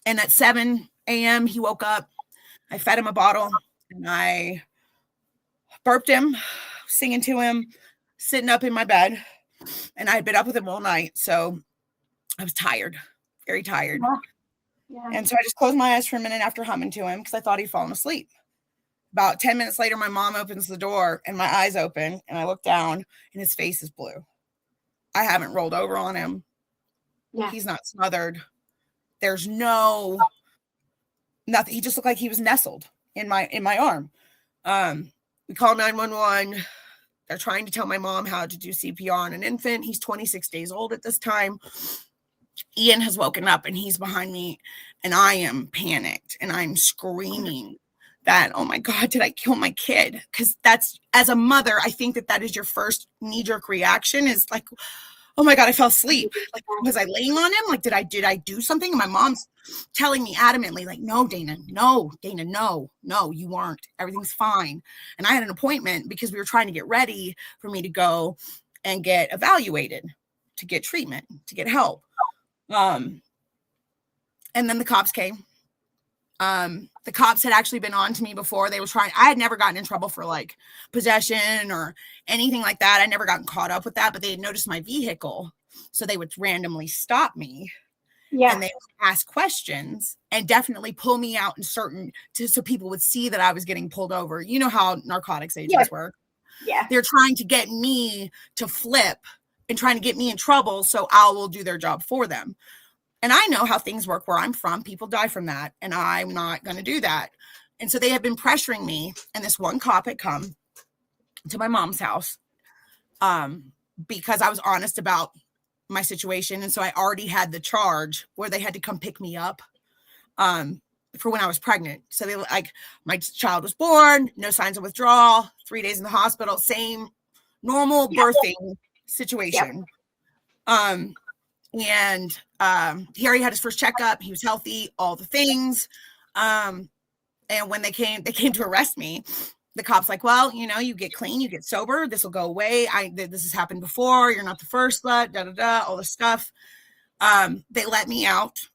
at 7 a.m. he woke up. I fed him a bottle and I burped him, singing to him, sitting up in my bed. And I had been up with him all night. So I was tired, very tired. Yeah. And so I just closed my eyes for a minute after humming to him because I thought he'd fallen asleep. About 10 minutes later, my mom opens the door and my eyes open and I look down and his face is blue. I haven't rolled over on him. Yeah. He's not smothered. There's nothing. He just looked like he was nestled in my arm. We called 911. They're trying to tell my mom how to do CPR on an infant. He's 26 days old at this time. Ian has woken up and he's behind me and I am panicked and I'm screaming that, oh my God, did I kill my kid? Because that's, as a mother, I think that is your first knee-jerk reaction is like, oh my God, I fell asleep. Like, was I laying on him? Like, did I do something? And my mom's telling me adamantly, like, no, Dana, no, you weren't. Everything's fine. And I had an appointment because we were trying to get ready for me to go and get evaluated, to get treatment, to get help. And then the cops came. The cops had actually been on to me before. I had never gotten in trouble for like possession or anything like that. I never gotten caught up with that, but they had noticed my vehicle. So they would randomly stop me. Yeah. And they would ask questions and definitely pull me out in so people would see that I was getting pulled over. You know how narcotics agents work. Yeah. They're trying to get me to flip and trying to get me in trouble. So I will do their job for them. And I know how things work where I'm from. People die from that. And I'm not going to do that. And so they have been pressuring me. And this one cop had come to my mom's house because I was honest about my situation. And so I already had the charge where they had to come pick me up for when I was pregnant. So they like, my child was born, no signs of withdrawal, 3 days in the hospital, same normal birthing situation. And he already had his first checkup. He was healthy, all the things. And when they came to arrest me, the cop's like, well, you get clean, you get sober. This will go away. This has happened before. You're not the first, all this stuff. They let me out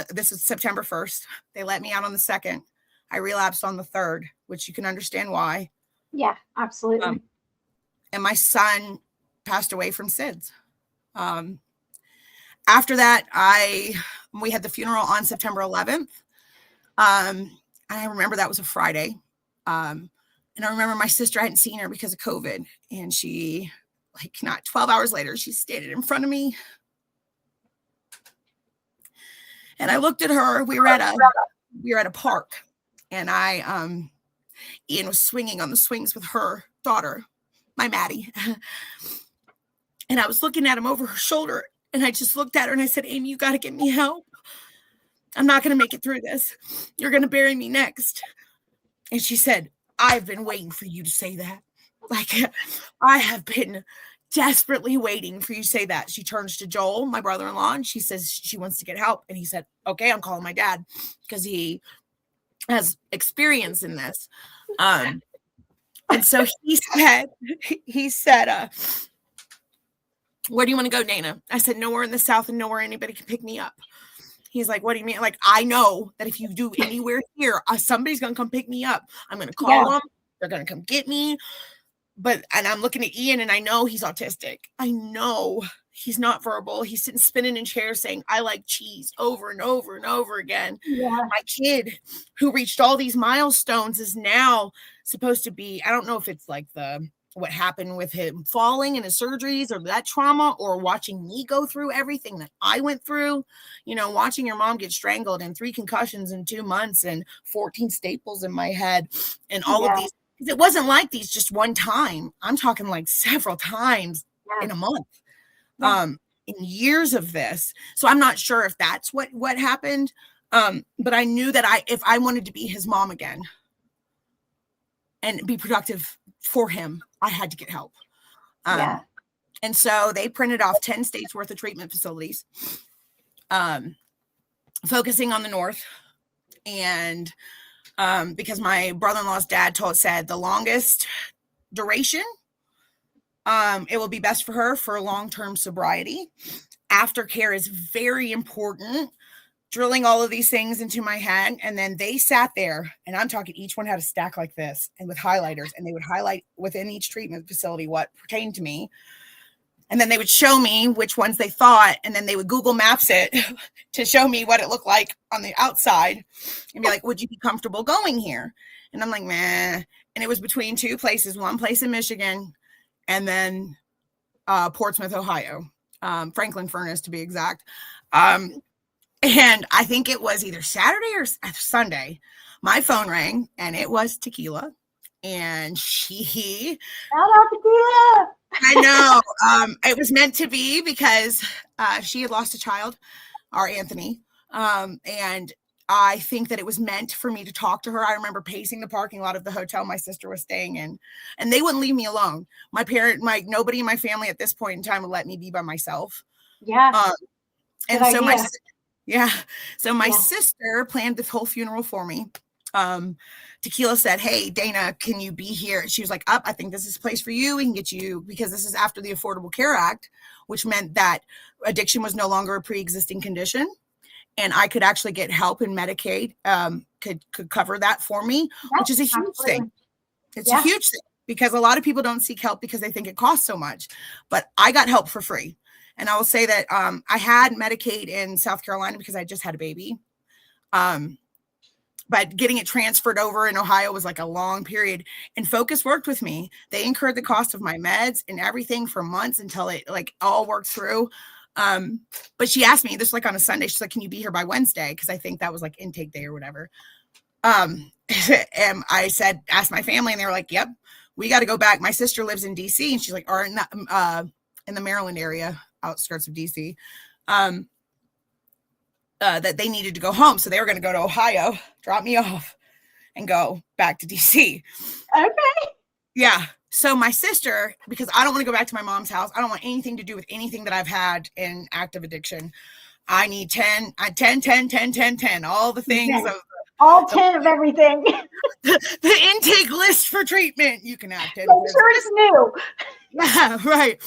this is September 1st. They let me out on the 2nd. I relapsed on the 3rd, which you can understand why. Yeah, absolutely. And my son passed away from SIDS. After that, we had the funeral on September 11th. I remember that was a Friday. And I remember my sister, I hadn't seen her because of COVID. And she, like, not 12 hours later, she standing in front of me. And I looked at her. We were at a park. And Ian was swinging on the swings with her daughter, my Maddie. And I was looking at him over her shoulder. And I just looked at her and I said, Amy, you got to get me help. I'm not going to make it through this. You're going to bury me next. And she said, I've been waiting for you to say that. Like, I have been desperately waiting for you to say that. She turns to Joel, my brother-in-law, and she says she wants to get help. And he said, okay, I'm calling my dad because he has experience in this. And so he said, where do you want to go, Dana? I said, nowhere in the South and nowhere anybody can pick me up. He's like, what do you mean? Like, I know that if you do anywhere here, somebody's going to come pick me up. I'm going to call them. They're going to come get me. And I'm looking at Ian and I know he's autistic. I know he's not verbal. He's sitting spinning in chairs saying, I like cheese over and over and over again. Yeah. My kid who reached all these milestones is now supposed to be, I don't know if it's like what happened with him falling and his surgeries or that trauma or watching me go through everything that I went through, watching your mom get strangled and 3 concussions in 2 months and 14 staples in my head and all of these. It wasn't like these just one time. I'm talking like several times in a month, in years of this. So I'm not sure if that's what happened. But I knew that if I wanted to be his mom again and be productive for him, I had to get help. And so they printed off 10 states worth of treatment facilities, focusing on the North. And because my brother-in-law's dad said the longest duration, it will be best for her for long-term sobriety. Aftercare is very important. Drilling all of these things into my head. And then they sat there, and I'm talking, each one had a stack like this and with highlighters, and they would highlight within each treatment facility what pertained to me. And then they would show me which ones they thought, and then they would Google Maps it to show me what it looked like on the outside and be like, would you be comfortable going here? And I'm like, meh. And it was between 2 places, one place in Michigan and then Portsmouth, Ohio, Franklin Furnace to be exact. And I think it was either Saturday or Sunday. My phone rang and it was Tequila. And shout out Tequila. I know. It was meant to be because she had lost a child, our Anthony. And I think that it was meant for me to talk to her. I remember pacing the parking lot of the hotel my sister was staying in, and they wouldn't leave me alone. Nobody in my family at this point in time would let me be by myself. Yeah. And so my sister planned this whole funeral for me. Tequila said, hey, Dana, can you be here? She was like, I think this is a place for you. We can get you, because this is after the Affordable Care Act, which meant that addiction was no longer a pre-existing condition. And I could actually get help, and Medicaid could cover that for me, which is a huge thing. It's a huge thing because a lot of people don't seek help because they think it costs so much. But I got help for free. And I will say that I had Medicaid in South Carolina because I just had a baby. But getting it transferred over in Ohio was like a long period. And Focus worked with me. They incurred the cost of my meds and everything for months until it like all worked through. But she asked me this like on a Sunday. She's like, can you be here by Wednesday? Because I think that was like intake day or whatever. And I asked my family, and they were like, yep, we got to go back. My sister lives in DC, and she's like, or in the Maryland area, outskirts of DC. That they needed to go home. So they were going to go to Ohio, drop me off, and go back to DC. Okay. Yeah. So my sister, because I don't want to go back to my mom's house. I don't want anything to do with anything that I've had in active addiction. I need 10, all the things. Okay. All 10 of everything. The intake list for treatment. You can have 10. Make sure it's new. Yeah, right.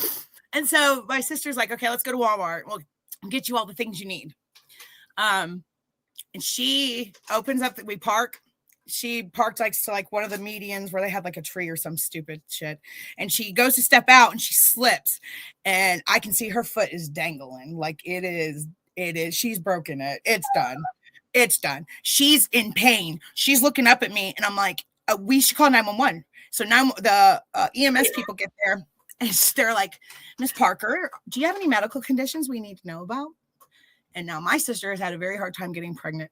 And so my sister's like, okay, let's go to Walmart. Well, get you all the things you need. And she opens up we park. She parked like to like one of the medians where they had like a tree or some stupid shit. And she goes to step out and she slips. And I can see her foot is dangling. Like it is. She's broken it. It's done. It's done. She's in pain. She's looking up at me and I'm like, we should call 911. So now the EMS people get there and they're like, Miss Parker, do you have any medical conditions we need to know about? And now my sister has had a very hard time getting pregnant.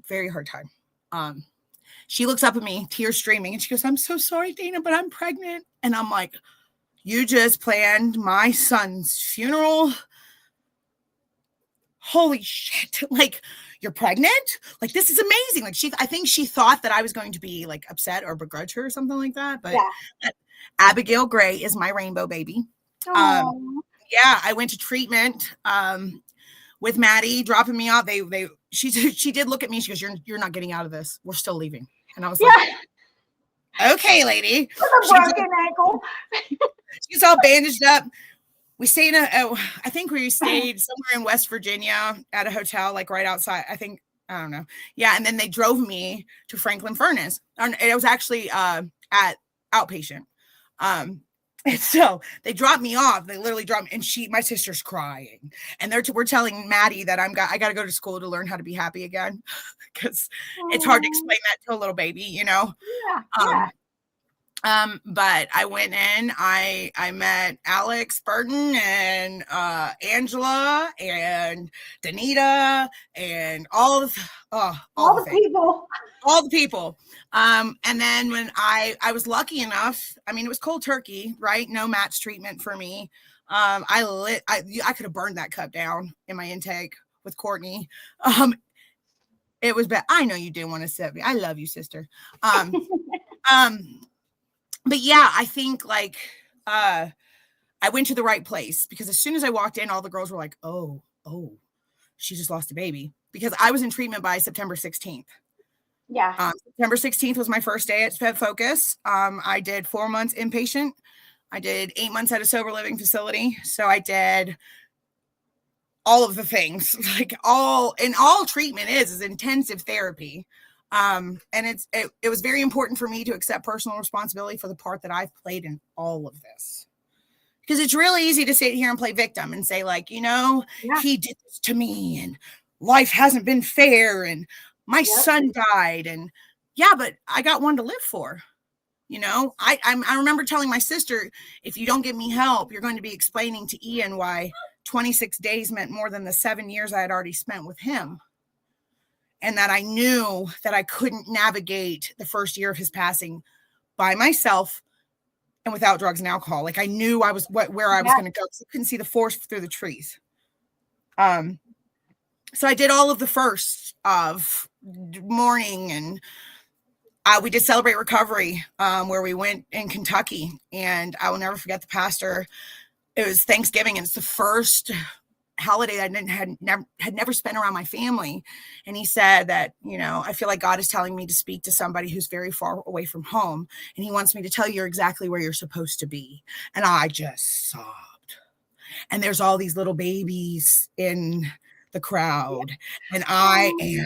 Very hard time. She looks up at me, tears streaming, and she goes, I'm so sorry, Dana, but I'm pregnant. And I'm like, you just planned my son's funeral? Holy shit. Like, you're pregnant? Like, this is amazing. Like, I think she thought that I was going to be like upset or begrudge her or something like that. But yeah. Abigail Gray is my rainbow baby. Yeah, I went to treatment with Maddie dropping me off. She did look at me. She goes, you're not getting out of this. We're still leaving. And I was like, okay, lady. With a broken ankle. She's all bandaged up. We stayed I think we stayed somewhere in West Virginia at a hotel, like right outside. I don't know. Yeah. And then they drove me to Franklin Furnace. And it was actually at outpatient. And so they dropped me off. They literally dropped me, and my sister's crying. And we're telling Maddie that I got to go to school to learn how to be happy again, because it's hard to explain that to a little baby, you know? Yeah. But I went in, I met Alex Burton and Angela and Danita and all the people. And then when I was lucky enough, I mean, it was cold turkey, right? No match treatment for me. I could have burned that cup down in my intake with Courtney. It was bad. I know you didn't want to sit me. I love you, sister. But yeah, I think like I went to the right place, because as soon as I walked in, all the girls were like, oh, she just lost a baby, because I was in treatment by September 16th. Yeah. September 16th was my first day at Fed Focus. I did 4 months inpatient. I did 8 months at a sober living facility. So I did all of the things, like all treatment is intensive therapy. And it was very important for me to accept personal responsibility for the part that I've played in all of this, because it's really easy to sit here and play victim and say, like, he did this to me and life hasn't been fair and my son died, and but I got one to live for. I remember telling my sister, if you don't give me help, you're going to be explaining to Ian why 26 days meant more than the 7 years I had already spent with him. And that I knew that I couldn't navigate the first year of his passing by myself and without drugs and alcohol. Like, I knew I was where I was going to go. I couldn't see the forest through the trees. So I did all of the first of mourning, and we did Celebrate Recovery, where we went in Kentucky, and I will never forget the pastor. It was Thanksgiving, and it's the first holiday I had never spent around my family. And he said that, I feel like God is telling me to speak to somebody who's very far away from home, and he wants me to tell you exactly where you're supposed to be. And I just sobbed. And there's all these little babies in the crowd, and I am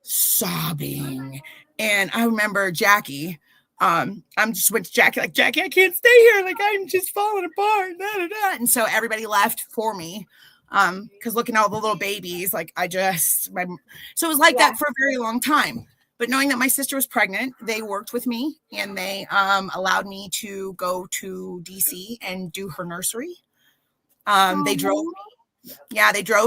sobbing. And I remember Jackie, I'm just went to Jackie, like, Jackie, I can't stay here. Like, I'm just falling apart. Da, da, da. And so everybody left for me. Because looking at all the little babies, like, so it was like that for a very long time. But knowing that my sister was pregnant, they worked with me, and they allowed me to go to DC and do her nursery. They drove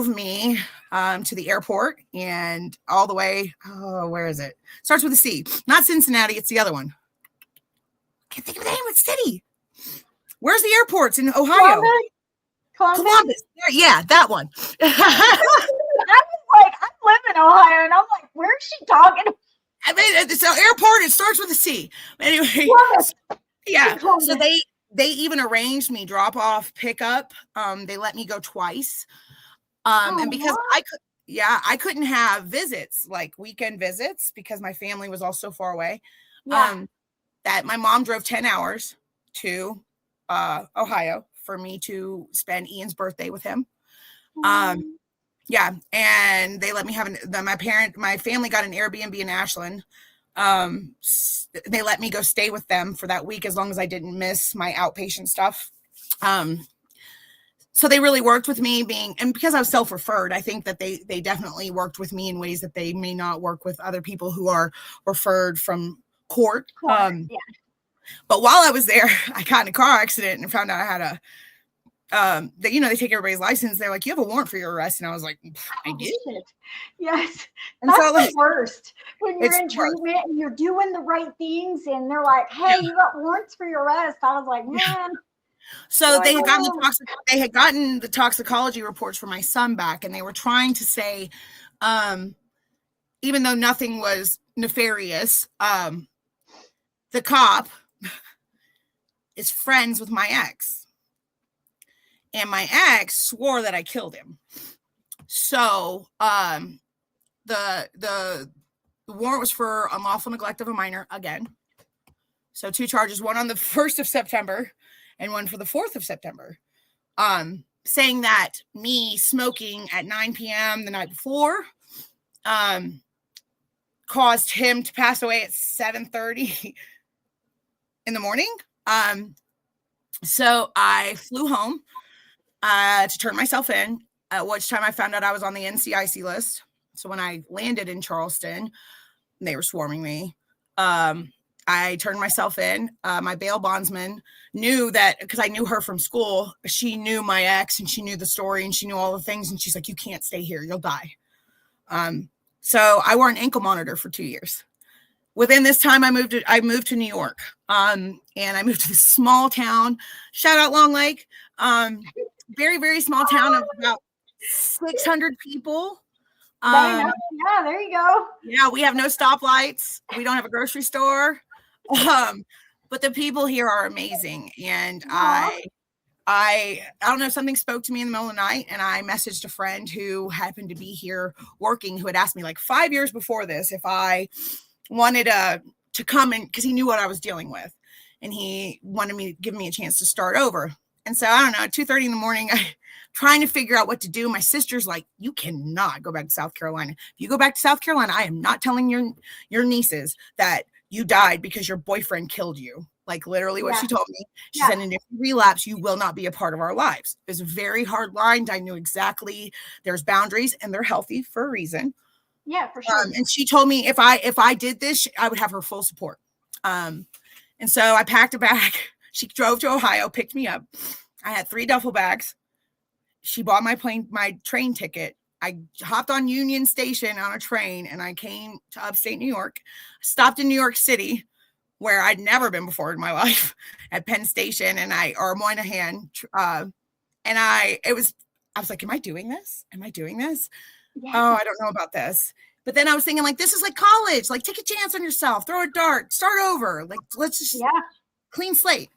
me to the airport and all the way. Oh, where is it? Starts with a C. Not Cincinnati. It's the other one. I can't think of the name of the city. Where's the airports in Ohio? Columbus. Yeah, that one. I was like, I live in Ohio, and I'm like, where is she talking? I mean, it's an airport. It starts with a C. Anyway, yeah. So they even arranged me drop off, pick up. They let me go twice. And because I couldn't have visits, like weekend visits, because my family was all so far away. That my mom drove 10 hours to Ohio for me to spend Ian's birthday with him. Yeah. And they let me have my family got an Airbnb in Ashland. They let me go stay with them for that week as long as I didn't miss my outpatient stuff. So they really worked with me and because I was self-referred, I think that they definitely worked with me in ways that they may not work with other people who are referred from court. Yeah. But while I was there, I got in a car accident and found out I had that, they take everybody's license. They're like, you have a warrant for your arrest. And I was like, I do. Yes. And that's so, the worst when you're in treatment and you're doing the right things and they're like, hey, you got warrants for your arrest. I was like, man. So they had gotten the toxicology reports for my son back, and they were trying to say, even though nothing was nefarious, the cop is friends with my ex, and my ex swore that I killed him. So the warrant was for unlawful neglect of a minor again. So 2 charges, one on the 1st of September and one for the 4th of September, saying that me smoking at 9 p.m. the night before caused him to pass away at 7:30 in the morning. So I flew home to turn myself in, at which time I found out I was on the NCIC list. So when I landed in Charleston, they were swarming me. I turned myself in. My bail bondsman knew that because I knew her from school. She knew my ex and she knew the story and she knew all the things. And she's like, you can't stay here. You'll die. So I wore an ankle monitor for 2 years. Within this time, I moved to New York. And I moved to this small town. Shout out Long Lake. Very, very small town of about 600 people. Yeah, there you go. Yeah, we have no stoplights. We don't have a grocery store. But the people here are amazing. And I don't know, something spoke to me in the middle of the night, and I messaged a friend who happened to be here working, who had asked me like 5 years before this if I wanted to come in, because he knew what I was dealing with, and he wanted me to give me a chance to start over. And so I don't know, at 2:30 in the morning, trying to figure out what to do. My sister's like, you cannot go back to South Carolina. If you go back to South Carolina, I am not telling your nieces that you died because your boyfriend killed you. Like literally what she told me. She said, and if you relapse, you will not be a part of our lives. It's a very hard line. I knew exactly there's boundaries and they're healthy for a reason. Yeah, for sure. And she told me if I did this, I would have her full support. And so I packed a bag. She drove to Ohio, picked me up. I had 3 duffel bags. She bought my train ticket. I hopped on Union Station on a train and I came to upstate New York, stopped in New York City, where I'd never been before in my life, at Penn Station or Moynihan. And I was like, am I doing this? Am I doing this? Yeah. Oh, I don't know about this. But then I was thinking, like, this is like college. Like, take a chance on yourself, throw a dart, start over. Like, let's just clean slate.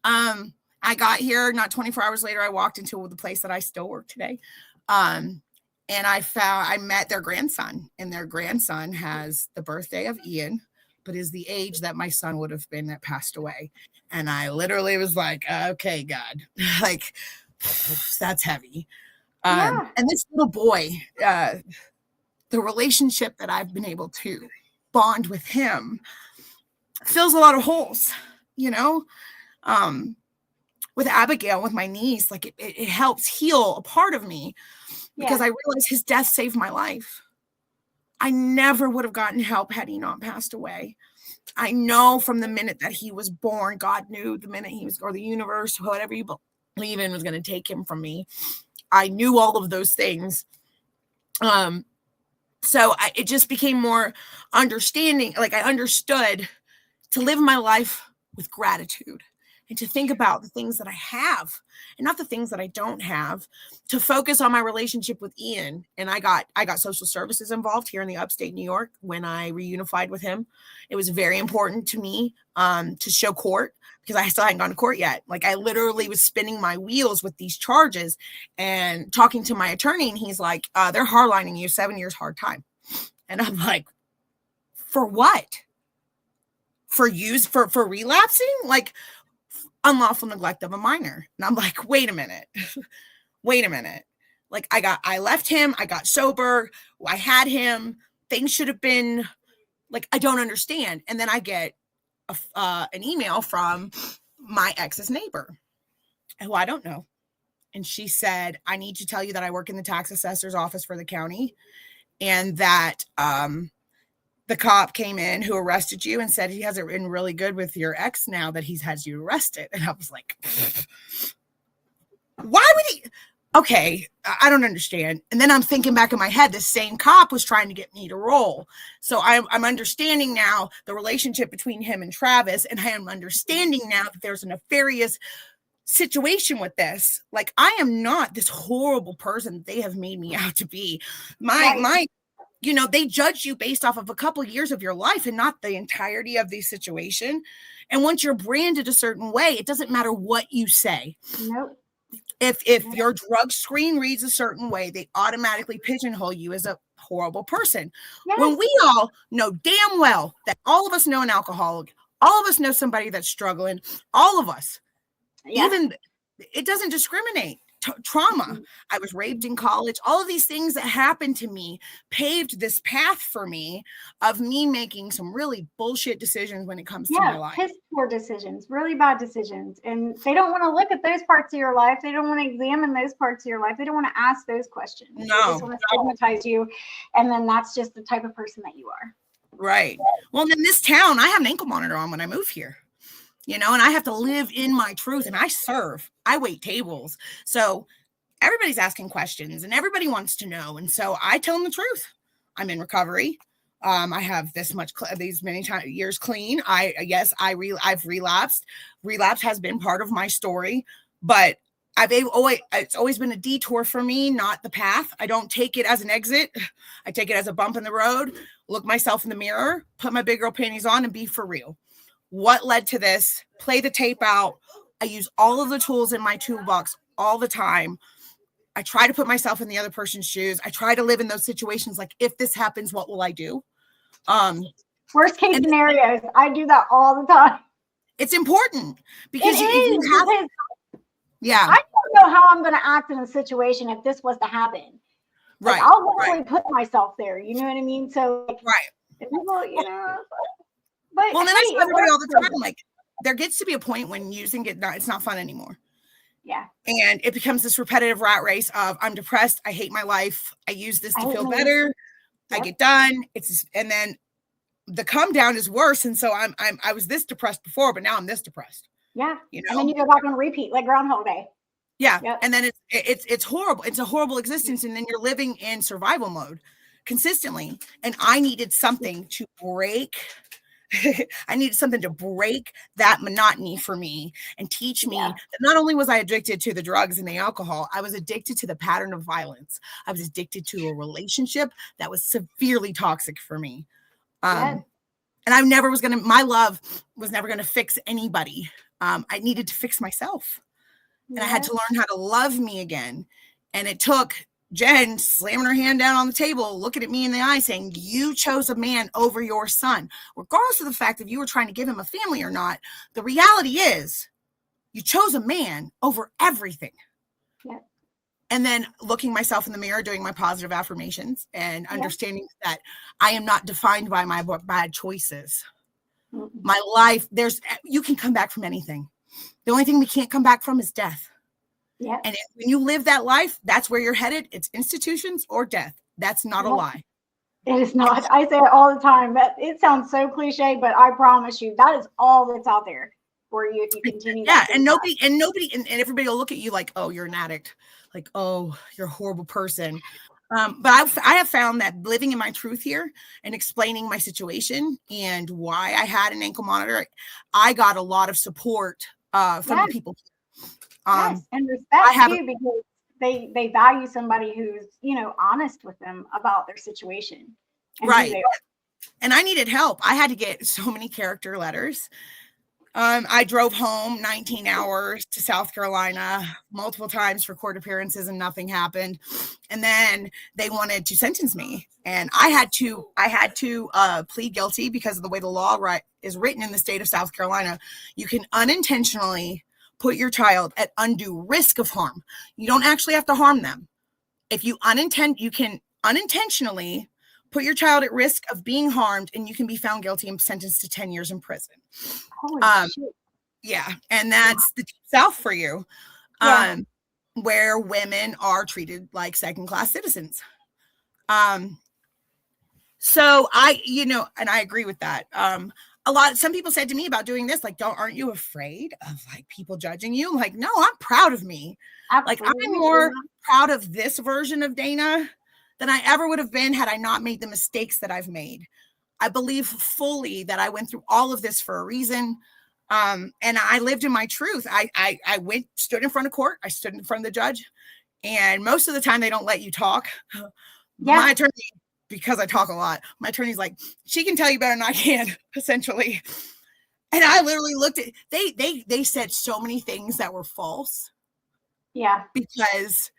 I got here, not 24 hours later, I walked into the place that I still work today. And I met their grandson, and their grandson has the birthday of Ian, but is the age that my son would have been that passed away. And I literally was like, okay, God, like, that's heavy. And this little boy, the relationship that I've been able to bond with him fills a lot of holes, with Abigail, with my niece, like it helps heal a part of me because I realized his death saved my life. I never would have gotten help had he not passed away. I know from the minute that he was born, God knew the minute he was, or the universe, whatever you believe in, was going to take him from me. I knew all of those things. So it just became more understanding. Like I understood to live my life with gratitude and to think about the things that I have and not the things that I don't have, to focus on my relationship with Ian. And I got social services involved here in the upstate New York when I reunified with him. It was very important to me to show court, because I still hadn't gone to court yet. Like I literally was spinning my wheels with these charges and talking to my attorney, and he's like, they're hardlining you, 7 years hard time. And I'm like, for what? For relapsing? Like unlawful neglect of a minor. And I'm like, wait a minute. Like I left him, I got sober, I had him, things should have been like, I don't understand. And then I get an email from my ex's neighbor, who I don't know. And she said, I need to tell you that I work in the tax assessor's office for the county, and that the cop came in who arrested you and said he hasn't been really good with your ex now that he's had you arrested. And I was like, why would he? Okay, I don't understand. And then I'm thinking back in my head, this same cop was trying to get me to roll. So I'm understanding now the relationship between him and Travis, and I am understanding now that there's a nefarious situation with this. Like, I am not this horrible person they have made me out to be. My you know, they judge you based off of a couple of years of your life and not the entirety of the situation. And once you're branded a certain way, it doesn't matter what you say. Nope. If your drug screen reads a certain way, they automatically pigeonhole you as a horrible person. Yes. When we all know damn well that all of us know an alcoholic, all of us know somebody that's struggling, all of us, even it doesn't discriminate. Trauma. I was raped in college. All of these things that happened to me paved this path for me of me making some really bullshit decisions when it comes to my life. Piss poor decisions, really bad decisions. And they don't want to look at those parts of your life. They don't want to examine those parts of your life. They don't want to ask those questions. They just want to stigmatize you. And then that's just the type of person that you are. Right. Well, in this town, I have an ankle monitor on when I move here. You know, and I have to live in my truth, and I serve, I wait tables. So everybody's asking questions and everybody wants to know. And so I tell them the truth. I'm in recovery. I have this much, these many years clean. I've relapsed. Relapse has been part of my story, but it's always been a detour for me, not the path. I don't take it as an exit. I take it as a bump in the road, look myself in the mirror, put my big girl panties on, and be for real. What led to this? Play the tape out. I use all of the tools in my toolbox all the time. I try to put myself in the other person's shoes. I try to live in those situations. Like, if this happens, what will I do? Worst case scenarios. I do that all the time. It's important because I don't know how I'm going to act in a situation if this was to happen. Like, I'll literally put myself there. You know what I mean? So, if people, you know. But well, then I tell everybody all the time, like, there gets to be a point when using it, it's not fun anymore. Yeah. And it becomes this repetitive rat race of, I'm depressed. I hate my life. I use this to feel better. Yep. I get done. And then the come down is worse. And so I was this depressed before, but now I'm this depressed. Yeah. You know? And then you go back and repeat like Groundhog Day. Yeah. Yep. And then it's horrible. It's a horrible existence. And then you're living in survival mode consistently. And I needed something to break. I needed something to break that monotony for me and teach me that not only was I addicted to the drugs and the alcohol, I was addicted to the pattern of violence. I was addicted to a relationship that was severely toxic for me. And my love was never going to fix anybody. I needed to fix myself. And I had to learn how to love me again. And it took Jen slamming her hand down on the table, looking at me in the eye, saying, you chose a man over your son. Regardless of the fact that you were trying to give him a family or not, the reality is you chose a man over everything. Yeah. And then looking myself in the mirror, doing my positive affirmations and understanding that I am not defined by my bad choices. Mm-hmm. My life, you can come back from anything. The only thing we can't come back from is death. Yeah. And when you live that life, that's where you're headed. It's institutions or death. That's not a lie. It is not. I say it all the time. That it sounds so cliche, but I promise you that is all that's out there for you if you continue. Yeah. And everybody will look at you like, oh, you're an addict. Like, oh, you're a horrible person. But I have found that living in my truth here and explaining my situation and why I had an ankle monitor, I got a lot of support from the people. And respect too, because they value somebody who's, honest with them about their situation. Right. And I needed help. I had to get so many character letters. I drove home 19 hours to South Carolina multiple times for court appearances and nothing happened. And then they wanted to sentence me. And I had to plead guilty because of the way the law is written in the state of South Carolina. You can unintentionally put your child at undue risk of harm. You don't actually have to harm them, if you can unintentionally put your child at risk of being harmed, and you can be found guilty and sentenced to 10 years in prison. Holy shit. Yeah. And that's the Deep South for you. Yeah. Where women are treated like second-class citizens. So and I agree with that. Some people said to me about doing this, like, aren't you afraid of like people judging you? I'm like, no, I'm proud of me. Absolutely. Like, I'm more proud of this version of Dana than I ever would have been had I not made the mistakes that I've made. I believe fully that I went through all of this for a reason. And I lived in my truth. I stood in front of court. I stood in front of the judge, and most of the time they don't let you talk. Yeah. My attorney, because I talk a lot, my attorney's like, she can tell you better than I can, essentially. And I literally looked at, they said so many things that were false. Yeah. Because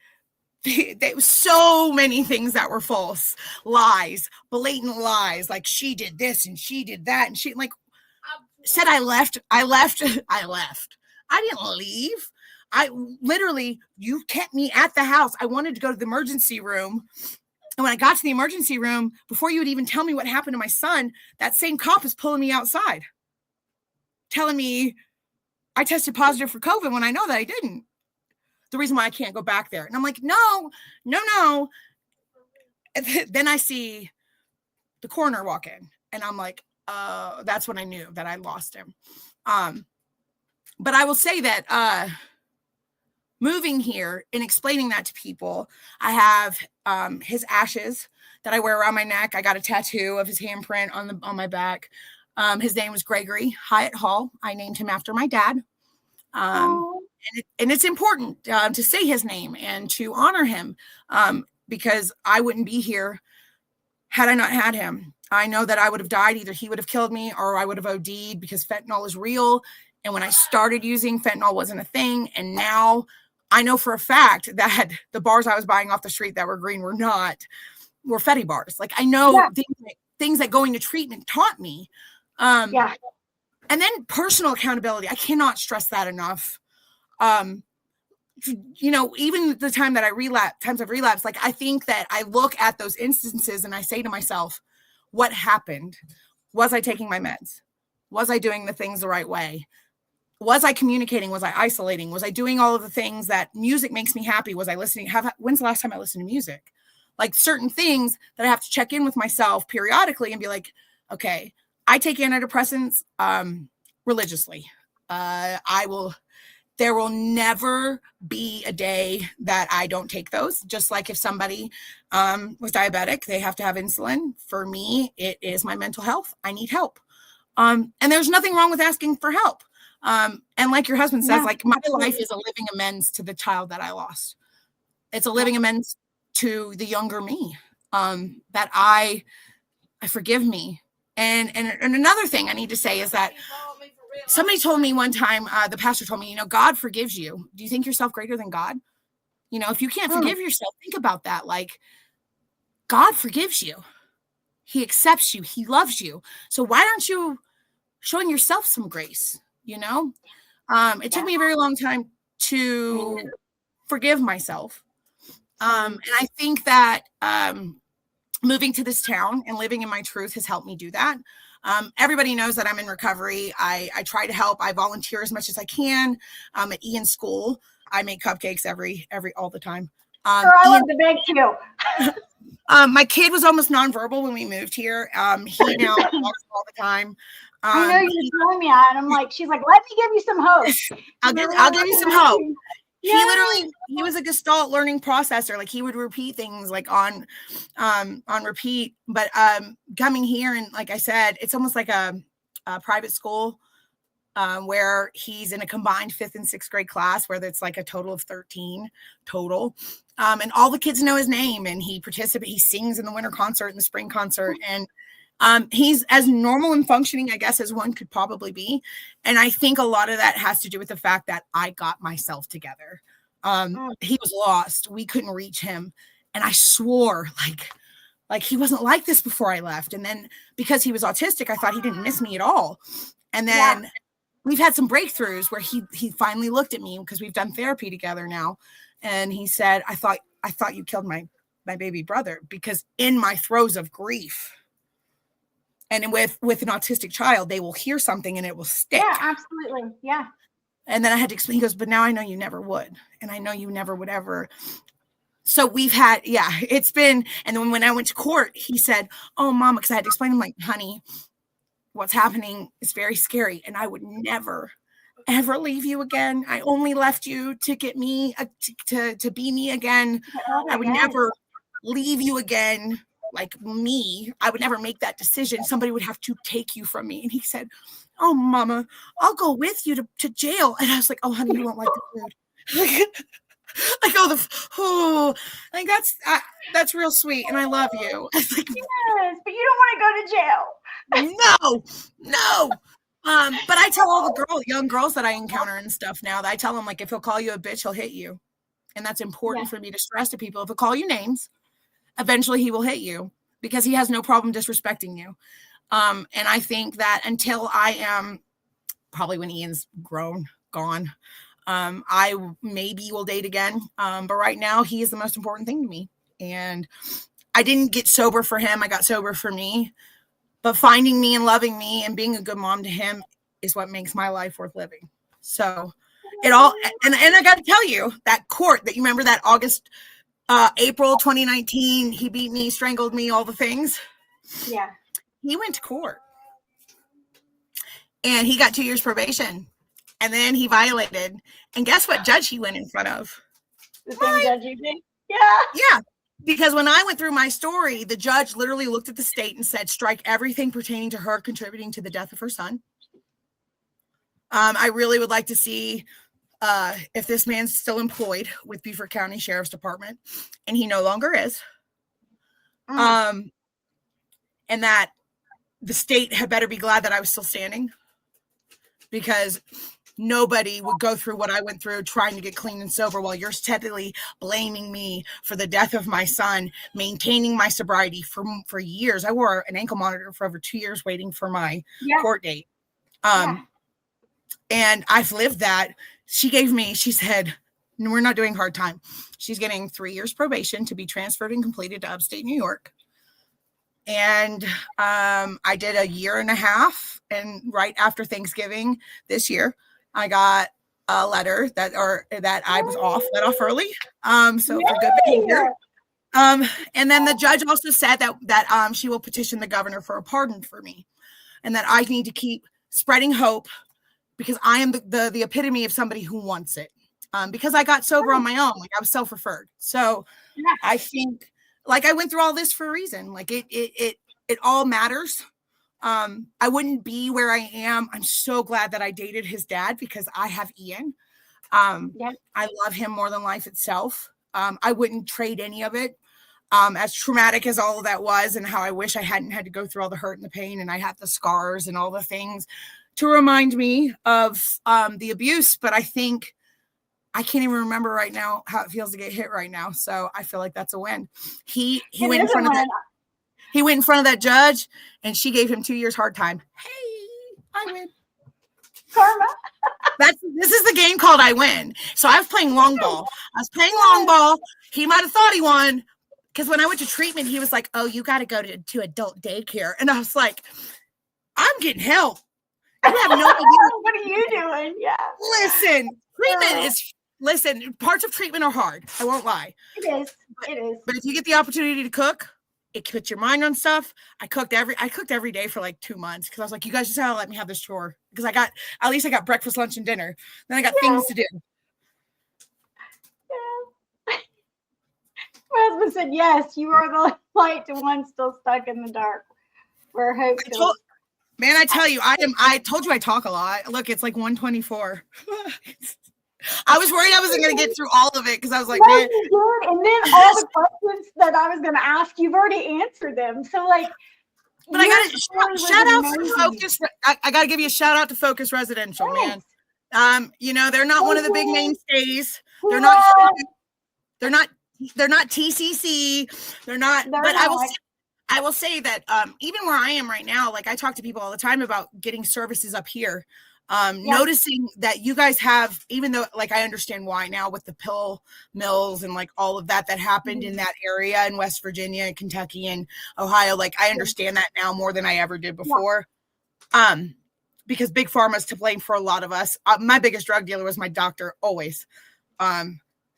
there was so many things that were false, lies, blatant lies. Like, she did this and she did that. And she said, I left. I didn't leave. You kept me at the house. I wanted to go to the emergency room. And when I got to the emergency room, before you would even tell me what happened to my son, that same cop is pulling me outside, telling me I tested positive for COVID when I know that I didn't. The reason why I can't go back there. And I'm like, no. And then I see the coroner walk in, and I'm like, that's when I knew that I lost him. But I will say that moving here and explaining that to people, I have his ashes that I wear around my neck. I got a tattoo of his handprint on my back. His name was Gregory Hyatt Hall. I named him after my dad. And it's important to say his name and to honor him, because I wouldn't be here had I not had him. I know that I would have died. Either he would have killed me or I would have OD'd, because fentanyl is real. And when I started using, fentanyl wasn't a thing. And now I know for a fact that the bars I was buying off the street that were green were Fetty bars. Like, I know things that going to treatment taught me. And then personal accountability. I cannot stress that enough. Even the times I've relapsed, like, I think that I look at those instances and I say to myself, what happened? Was I taking my meds? Was I doing the things the right way? Was I communicating? Was I isolating? Was I doing all of the things that music makes me happy? Was I listening? When's the last time I listened to music? Like, certain things that I have to check in with myself periodically and be like, okay, I take antidepressants religiously. There will never be a day that I don't take those. Just like if somebody was diabetic, they have to have insulin. For me, it is my mental health. I need help. And there's nothing wrong with asking for help. And like your husband says, like, my life is a living amends to the child that I lost. It's a living amends to the younger me, that I forgive me. And another thing I need to say is that somebody told me one time, the pastor told me, God forgives you. Do you think yourself greater than God? If you can't forgive yourself, think about that. Like, God forgives you. He accepts you. He loves you. So why aren't you showing yourself some grace? It took me a very long time to forgive myself. And I think that moving to this town and living in my truth has helped me do that. Everybody knows that I'm in recovery. I try to help. I volunteer as much as I can. At Ian's school, I make cupcakes all the time. I love the bake too. My kid was almost nonverbal when we moved here. He now talks all the time. I know you're telling me that. I'm like, she's like, let me give you some hope. I'll give you some hope. He was a Gestalt learning processor. Like, he would repeat things like on repeat. But coming here, and like I said, it's almost like a private school where he's in a combined 5th and 6th grade class, where it's like a total of 13 total. And all the kids know his name, and he sings in the winter concert and the spring concert. And he's as normal and functioning, I guess, as one could probably be. And I think a lot of that has to do with the fact that I got myself together. He was lost. We couldn't reach him. And I swore like he wasn't like this before I left. And then because he was autistic, I thought he didn't miss me at all. And then we've had some breakthroughs where he finally looked at me, because we've done therapy together now. And he said, I thought I thought you killed my baby brother, because in my throes of grief, and with an autistic child, they will hear something and it will stick. Yeah, absolutely. Yeah. And then I had to explain, he goes, but now I know you never would. And I know you never would ever. So we've had, it's been, and then when I went to court, he said, oh, mama, because I had to explain to him, like, honey, what's happening is very scary. And I would never, ever leave you again. I only left you to get me, to be me again. I would never leave you again. Like me, I would never make that decision. Somebody would have to take you from me. And he said, oh, mama, I'll go with you to jail. And I was like, oh, honey, you won't like the food. Like that's real sweet. And I love you. Like, yes, but you don't want to go to jail. No. But I tell all the young girls that I encounter and stuff now, that I tell them, like, if he'll call you a bitch, he'll hit you. And that's important for me to stress to people. If he'll call you names, eventually he will hit you, because he has no problem disrespecting you. And I think that until I am, probably when Ian's gone, I maybe will date again. But right now he is the most important thing to me. And I didn't get sober for him. I got sober for me. But finding me and loving me and being a good mom to him is what makes my life worth living. So it all, and I got to tell you, that court that you remember, that April 2019, he beat me, strangled me, all the things. Yeah. He went to court and he got 2 years probation, and then he violated. And guess what judge he went in front of? The same judge you did? Yeah. Yeah. Because when I went through my story, the judge literally looked at the state and said, strike everything pertaining to her contributing to the death of her son. I really would like to see if this man's still employed with Beaufort County Sheriff's Department, and he no longer is. And that the state had better be glad that I was still standing, because nobody would go through what I went through trying to get clean and sober while you're steadily blaming me for the death of my son, maintaining my sobriety for years. I wore an ankle monitor for over 2 years waiting for my court date. And I've lived that. She said, we're not doing hard time. She's getting 3 years probation to be transferred and completed to upstate New York. And I did a year and a half. And right after Thanksgiving this year, I got a letter that I was let off early. So for good behavior. And then the judge also said that she will petition the governor for a pardon for me, and that I need to keep spreading hope, because I am the epitome of somebody who wants it. Because I got sober on my own, like I was self-referred. So I think, like, I went through all this for a reason. Like it all matters. I wouldn't be where I am. I'm so glad that I dated his dad, because I have Ian. I love him more than life itself. I wouldn't trade any of it. As traumatic as all of that was, and how I wish I hadn't had to go through all the hurt and the pain, and I had the scars and all the things to remind me of the abuse. But I think I can't even remember right now how it feels to get hit right now. So I feel like that's a win. He went in front of that. He went in front of that judge, and she gave him 2 years hard time. Hey, I win. Karma. This is the game called I win. So I was playing long ball. He might have thought he won, because when I went to treatment, he was like, oh, you got to go to adult daycare. And I was like, I'm getting help. You have no idea. What are you doing? Yeah. Listen, parts of treatment are hard. I won't lie. It is. But if you get the opportunity to cook, it puts your mind on stuff. I cooked every day for like 2 months, because I was like, you guys just gotta let me have this chore, because I got breakfast, lunch, and dinner. Then I got things to do. Yeah. My husband said, yes, you are the light to one still stuck in the dark, where hope goes. Man, I tell you, I told you I talk a lot. Look, it's like 1:24. I was worried I wasn't going to get through all of it, because I was like, no, man. You did. And then all the questions that I was going to ask, you've already answered them. So, like, but I got to shout out to Focus. I got to give you a shout out to Focus Residential, man. They're not one of the big mainstays. They're not TCC. They're not. But I will say that even where I am right now, like, I talk to people all the time about getting services up here. Noticing that you guys have, even though like I understand why now with the pill mills and like all of that happened in that area in West Virginia and Kentucky and Ohio, like I understand that now more than I ever did before. Because big pharma is to blame for a lot of us. My biggest drug dealer was my doctor, always.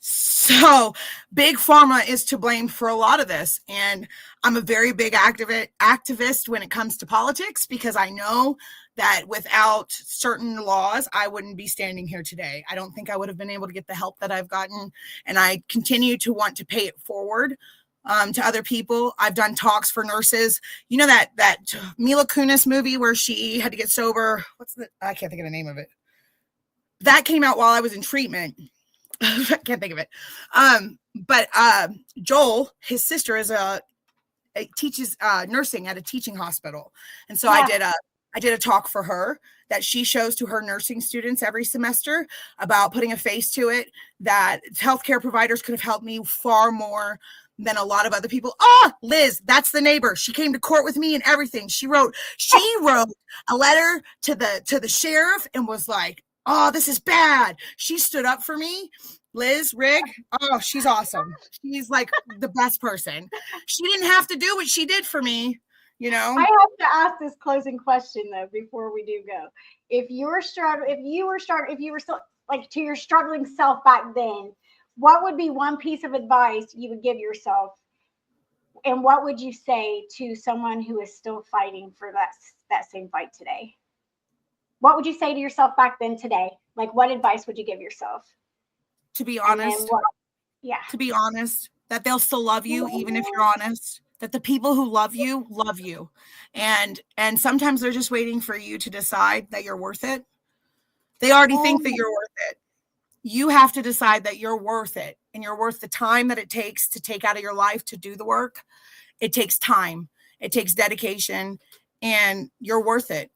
So big pharma is to blame for a lot of this. And I'm a very big activist when it comes to politics, because I know that without certain laws, I wouldn't be standing here today. I don't think I would have been able to get the help that I've gotten. And I continue to want to pay it forward to other people. I've done talks for nurses. You know that Mila Kunis movie where she had to get sober? I can't think of the name of it. That came out while I was in treatment. I can't think of it. But Joel, his sister, teaches nursing at a teaching hospital. And so I did a talk for her that she shows to her nursing students every semester about putting a face to it, that healthcare providers could have helped me far more than a lot of other people. Liz, that's the neighbor. She came to court with me and everything. She wrote a letter to the sheriff and was like, oh, this is bad. She stood up for me. Liz Rigg, she's awesome. She's like the best person. She didn't have to do what she did for me, you know. I have to ask this closing question though before we do go. If you were still like to your struggling self back then, what would be one piece of advice you would give yourself? And what would you say to someone who is still fighting for that same fight today? What would you say to yourself back then today? Like, what advice would you give yourself? To be honest. To be honest, that they'll still love you, even if you're honest. That the people who love you. And sometimes they're just waiting for you to decide that you're worth it. They already think that you're worth it. You have to decide that you're worth it, and you're worth the time that it takes to take out of your life to do the work. It takes time. It takes dedication, and you're worth it.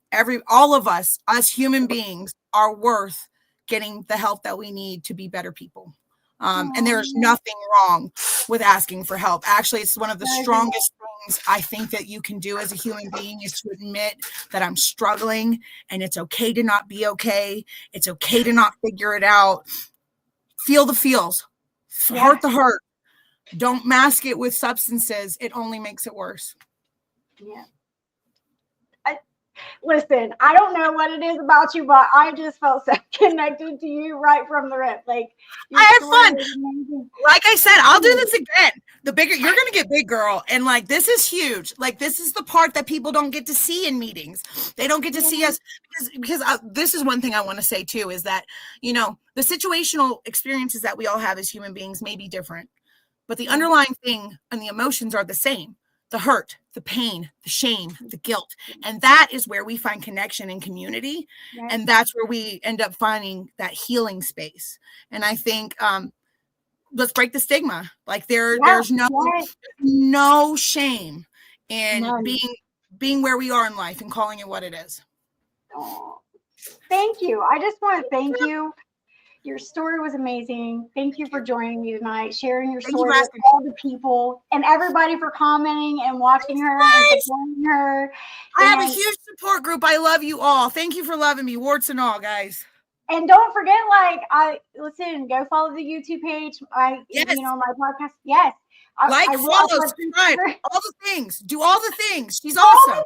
All of us human beings are worth getting the help that we need to be better people. And there's nothing wrong with asking for help. Actually, it's one of the strongest things I think that you can do as a human being is to admit that I'm struggling, and it's okay to not be okay. It's okay to not figure it out. Feel the feels, hurt the hurt. Don't mask it with substances. It only makes it worse. Yeah. Listen, I don't know what it is about you, but I just felt so connected to you right from the rip. Like, I had fun. Like I said, I'll do this again. You're going to get big, girl. And like, this is huge. Like, this is the part that people don't get to see in meetings. They don't get to see us because this is one thing I want to say too, is that, you know, the situational experiences that we all have as human beings may be different, but the underlying thing and the emotions are the same. The hurt, the pain, the shame, the guilt. And that is where we find connection and community. Right. And that's where we end up finding that healing space. And I think, let's break the stigma. Like there's no shame in being where we are in life and calling it what it is. Oh, thank you. I just want to thank you. Your story was amazing. Thank you for joining me tonight, sharing your story with all the people and everybody for commenting and watching her and supporting her. I have a huge support group. I love you all. Thank you for loving me, warts and all, guys. And don't forget, go follow the YouTube page. My podcast. Yes. Follow, subscribe, all the things. Do all the things. She's awesome.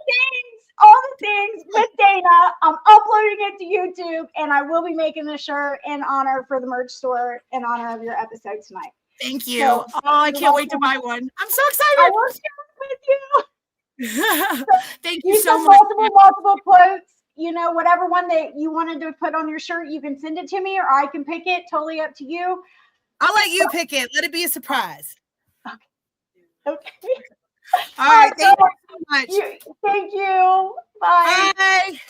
All the things with Dana. I'm uploading it to YouTube, and I will be making a shirt in honor for the merch store in honor of your episode tonight. Thank you. So, I can't wait to buy one. I'm so excited. I will share it with you. Thank you so much. Multiple quotes. You know, whatever one that you wanted to put on your shirt, you can send it to me, or I can pick it. Totally up to you. I'll let you pick it. Let it be a surprise. Okay. All right. Thank you so much. Thank you. Bye. Bye.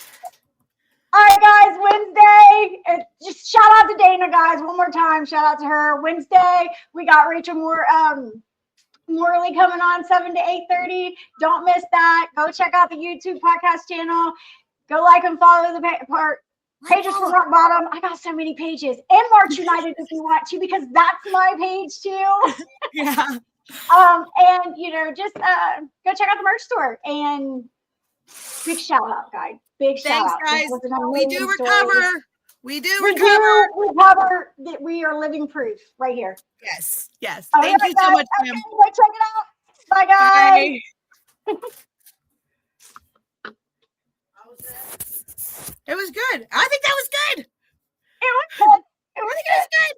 All right, guys. Wednesday. Just shout out to Dana, guys. One more time. Shout out to her. Wednesday, we got Rachel Morley coming on 7 to 8:30. Don't miss that. Go check out the YouTube podcast channel. Go like and follow the pages from Rock Bottom. I got so many pages. And March United if you want to, because that's my page too. Yeah. And just go check out the merch store and Big shout out, guys. Big shout Thanks, out. guys. This was an We do amazing story. recover. We do We recover. do recover. We are living proof right here. Yes. Yes. All Thank right, you so guys. much, Okay, Kim. go check it out. Bye, guys. Bye. It was good. I think that was good. It was good. It I was think it was good.